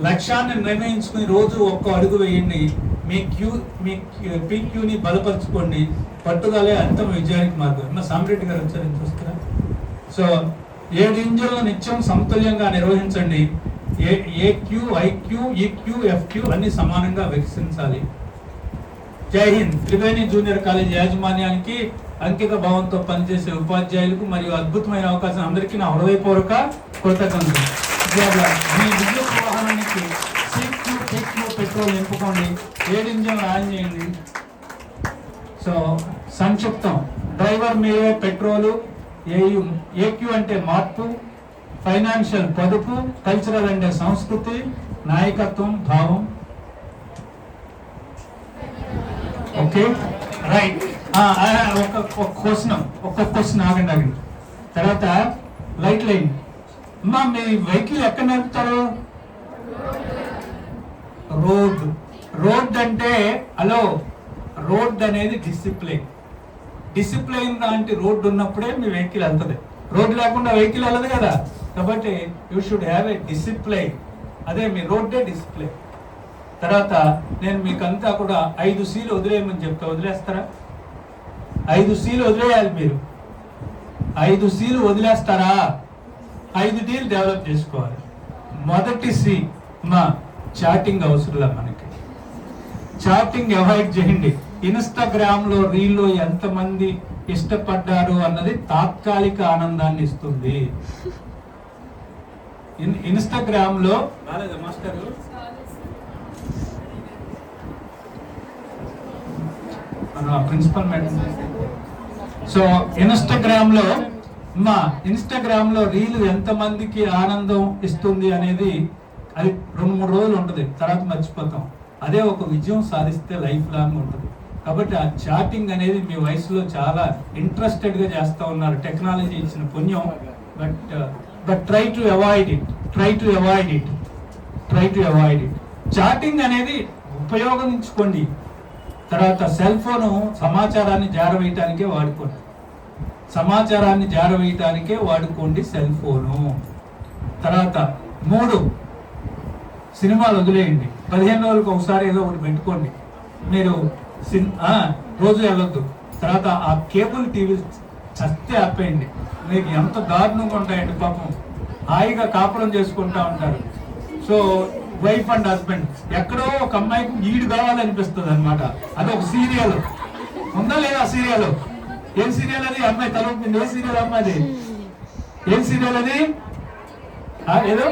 లక్ష్యాన్ని నిర్ణయించుకుని రోజు ఒక్క అడుగు వేయండి. మీ PQని బలపరచుకోండి. పట్టుదలే అంతం విజయానికి మార్గం. సామిరెడ్డి గారు వచ్చారని చూస్తారా? సో 7 ఇంజన్లు నిత్యం సమతుల్యంగా నిర్వహించండి. AQ, IQ, EQ, FQ అన్ని సమానంగా వికసించాలి. జై హింద్. త్రివేణి జూనియర్ కాలేజ్ యాజమాన్యానికి, అంకిత భావంతో పనిచేసే ఉపాధ్యాయులకు మరియు అద్భుతమైన అవకాశం అందరికీ నా హృదయపూర్వక కృతజ్ఞతలు. మీ విద్యుత్ వాహనానికి CQ పెట్రోల్ నింపుకోండి. 7 ఇంజన్లు ఆన్ చేయండి. సో సంక్షిప్తం, డ్రైవర్ మీరే, పెట్రోలు, AQ అంటే మార్పు, ఫైనాన్షియల్ పొదుపు, కల్చరల్ అంటే సంస్కృతి, నాయకత్వం, భావం. Okay, right. ఒక క్వశ్చన్ ఆగండి. తర్వాత లైట్ లైన్. అమ్మా, మీ వెహికల్ ఎక్కడ నడుపుతారు? రోడ్ అంటే రోడ్ అనేది డిసిప్లైన్ లాంటి రోడ్డు ఉన్నప్పుడే మీ వెహికల్ వెళ్తుంది. రోడ్డు లేకుండా వెహికల్ వెళ్ళదు కదా. కాబట్టి you should have A discipline. అదే మీ రోడ్డే డిసిప్లైన్. తర్వాత నేను మీకు అంతా కూడా 5 Cలు వదిలేయమని చెప్తా, వదిలేస్తారా? 5 Cలు వదిలేయాలి మీరు. 5 Cలు వదిలేస్తారా? 5 Dలు డెవలప్ చేసుకోవాలి. మొదటి C, చాటింగ్ అవసరంలా మనకి. చాటింగ్ అవాయిడ్ చేయండి. ఇన్స్టాగ్రామ్ లో రీల్లో ఎంతమంది ఇష్టపడ్డారు అన్నది తాత్కాలిక ఆనందాన్ని ఇస్తుంది. ఇన్స్టాగ్రామ్ లో master principal madam. So Instagram లో మా ఇన్స్టాగ్రామ్ లో రీల్ ఎంతమందికి ఆనందం ఇస్తుంది అనేది అది 2-3 రోజులు ఉంటుంది, తర్వాత మర్చిపోతాం. అదే ఒక విజయం సాధిస్తే లైఫ్ లాంగ్ ఉంటుంది. కాబట్టి ఆ చాటింగ్ అనేది మీ వయసులో చాలా ఇంట్రెస్టెడ్ గా చేస్తూ ఉన్నారు, టెక్నాలజీ ఇచ్చిన పుణ్యం. But try to avoid it. Chatting అనేది ఉపయోగించుకోండి. తర్వాత సెల్ ఫోను సమాచారాన్ని జారవేయటానికే వాడుకోండి సెల్ ఫోను. తర్వాత 3 సినిమాలు వదిలేయండి. 15 రోజులకు ఒకసారి ఏదో ఒకటి పెట్టుకోండి. మీరు రోజు వెళ్ళొద్దు. తర్వాత ఆ కేబుల్ టీవీ చస్తే ఆపేయండి. మీకు ఎంత దారుణంగా ఉంటాయండి పాపం. హాయిగా కాపురం చేసుకుంటా ఉంటారు. సో వైఫ్ అండ్ హస్బెండ్, ఎక్కడో ఒక అమ్మాయికి ఈడు కావాలనిపిస్తుంది అనమాట. అది ఒక సీరియల్ ఉందా లేదా? సీరియల్ ఏం సీరియల్ అది? అమ్మాయి తలొప్పింది. ఏ సీరియల్ అమ్మాయిది? ఏం సీరియల్ అది? ఏదో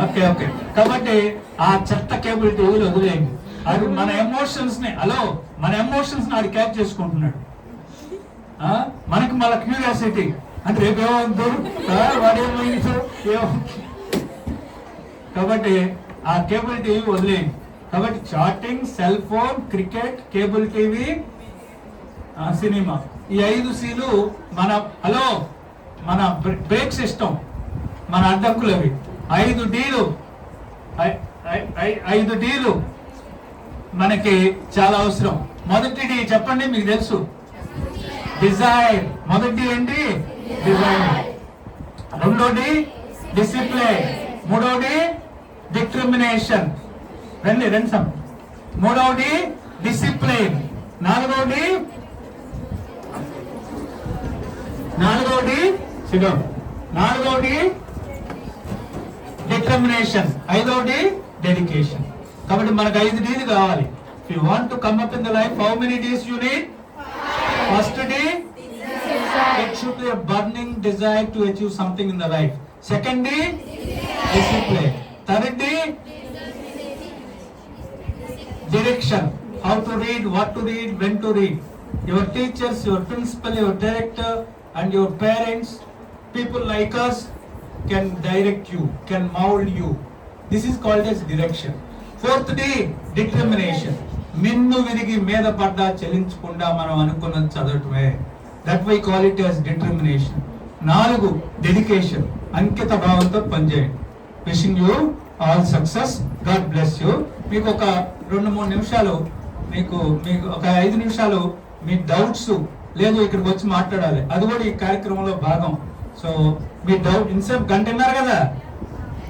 ఓకే. కాబట్టి ఆ చెత్త కేబుల్ టీవీలు వదిలేయండి. అది మన ఎమోషన్స్ ని ఆడు క్యాచ్ చేసుకుంటున్నాడు. మనకి మళ్ళీ క్యూరియాసిటీ అంటే రేపు ఏమవుద్దు, వాడేమైందో కాబట్టి ఆ కేబుల్ టీవీ వదిలేయండి. కాబట్టి chatting, cell phone, cricket, cable TV, cinema, ఈ 5 Cలు మన బ్రేక్ సిస్టమ్, మన అడ్డంకులు అవి. 5 Dలు మనకి చాలా అవసరం. మొదటి డి చెప్పండి, మీకు తెలుసు, డిజైర్. మొదటి ఏంటి? డిజైర్. రెండోది డిసిప్లిన్. మూడోది డిటర్మినేషన్. మూడవది డిసిప్లిన్. నాలుగవది డిటర్మినేషన్. 5వది డెడికేషన్. కాబట్టి మనకు 5 Dలు కావాలి. If you want to come up in the life, how many Ds you need? First D, it should be a burning desire to achieve something in the life. Second D, discipline. Third D, direction. How to read, what to read, when to read. Your teachers, your principal, your director and your parents, people like us can direct you, can mold you. This is called as direction. Fourth D, determination. మిన్ను విరిగి మీద పడ్డా చెల్లించకుండా మనం అనుకున్నది చదవటమే. That why call it as determination. 4 dedication. అంకిత భావంతో పనిచేయండి. Wishing you all success. God bless you. మీకు ఒక 2-3 నిమిషాలు, మీకు ఒక 5 నిమిషాలు మీ డౌట్స్ లేదు ఇక్కడికి వచ్చి మాట్లాడాలి. అది కూడా ఈ కార్యక్రమంలో భాగం. సో మీ డౌట్ ఇన్సేపు గంటన్నారు కదా,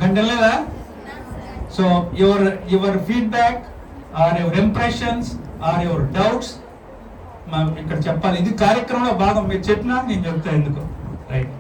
గంటలేదా? So your feedback or your impressions or your doubts ఇక్కడ చెప్పాలి. ఇది కార్యక్రమంలో భాగం. మీరు చెప్పినా నేను చెప్తాను ఎందుకు. రైట్.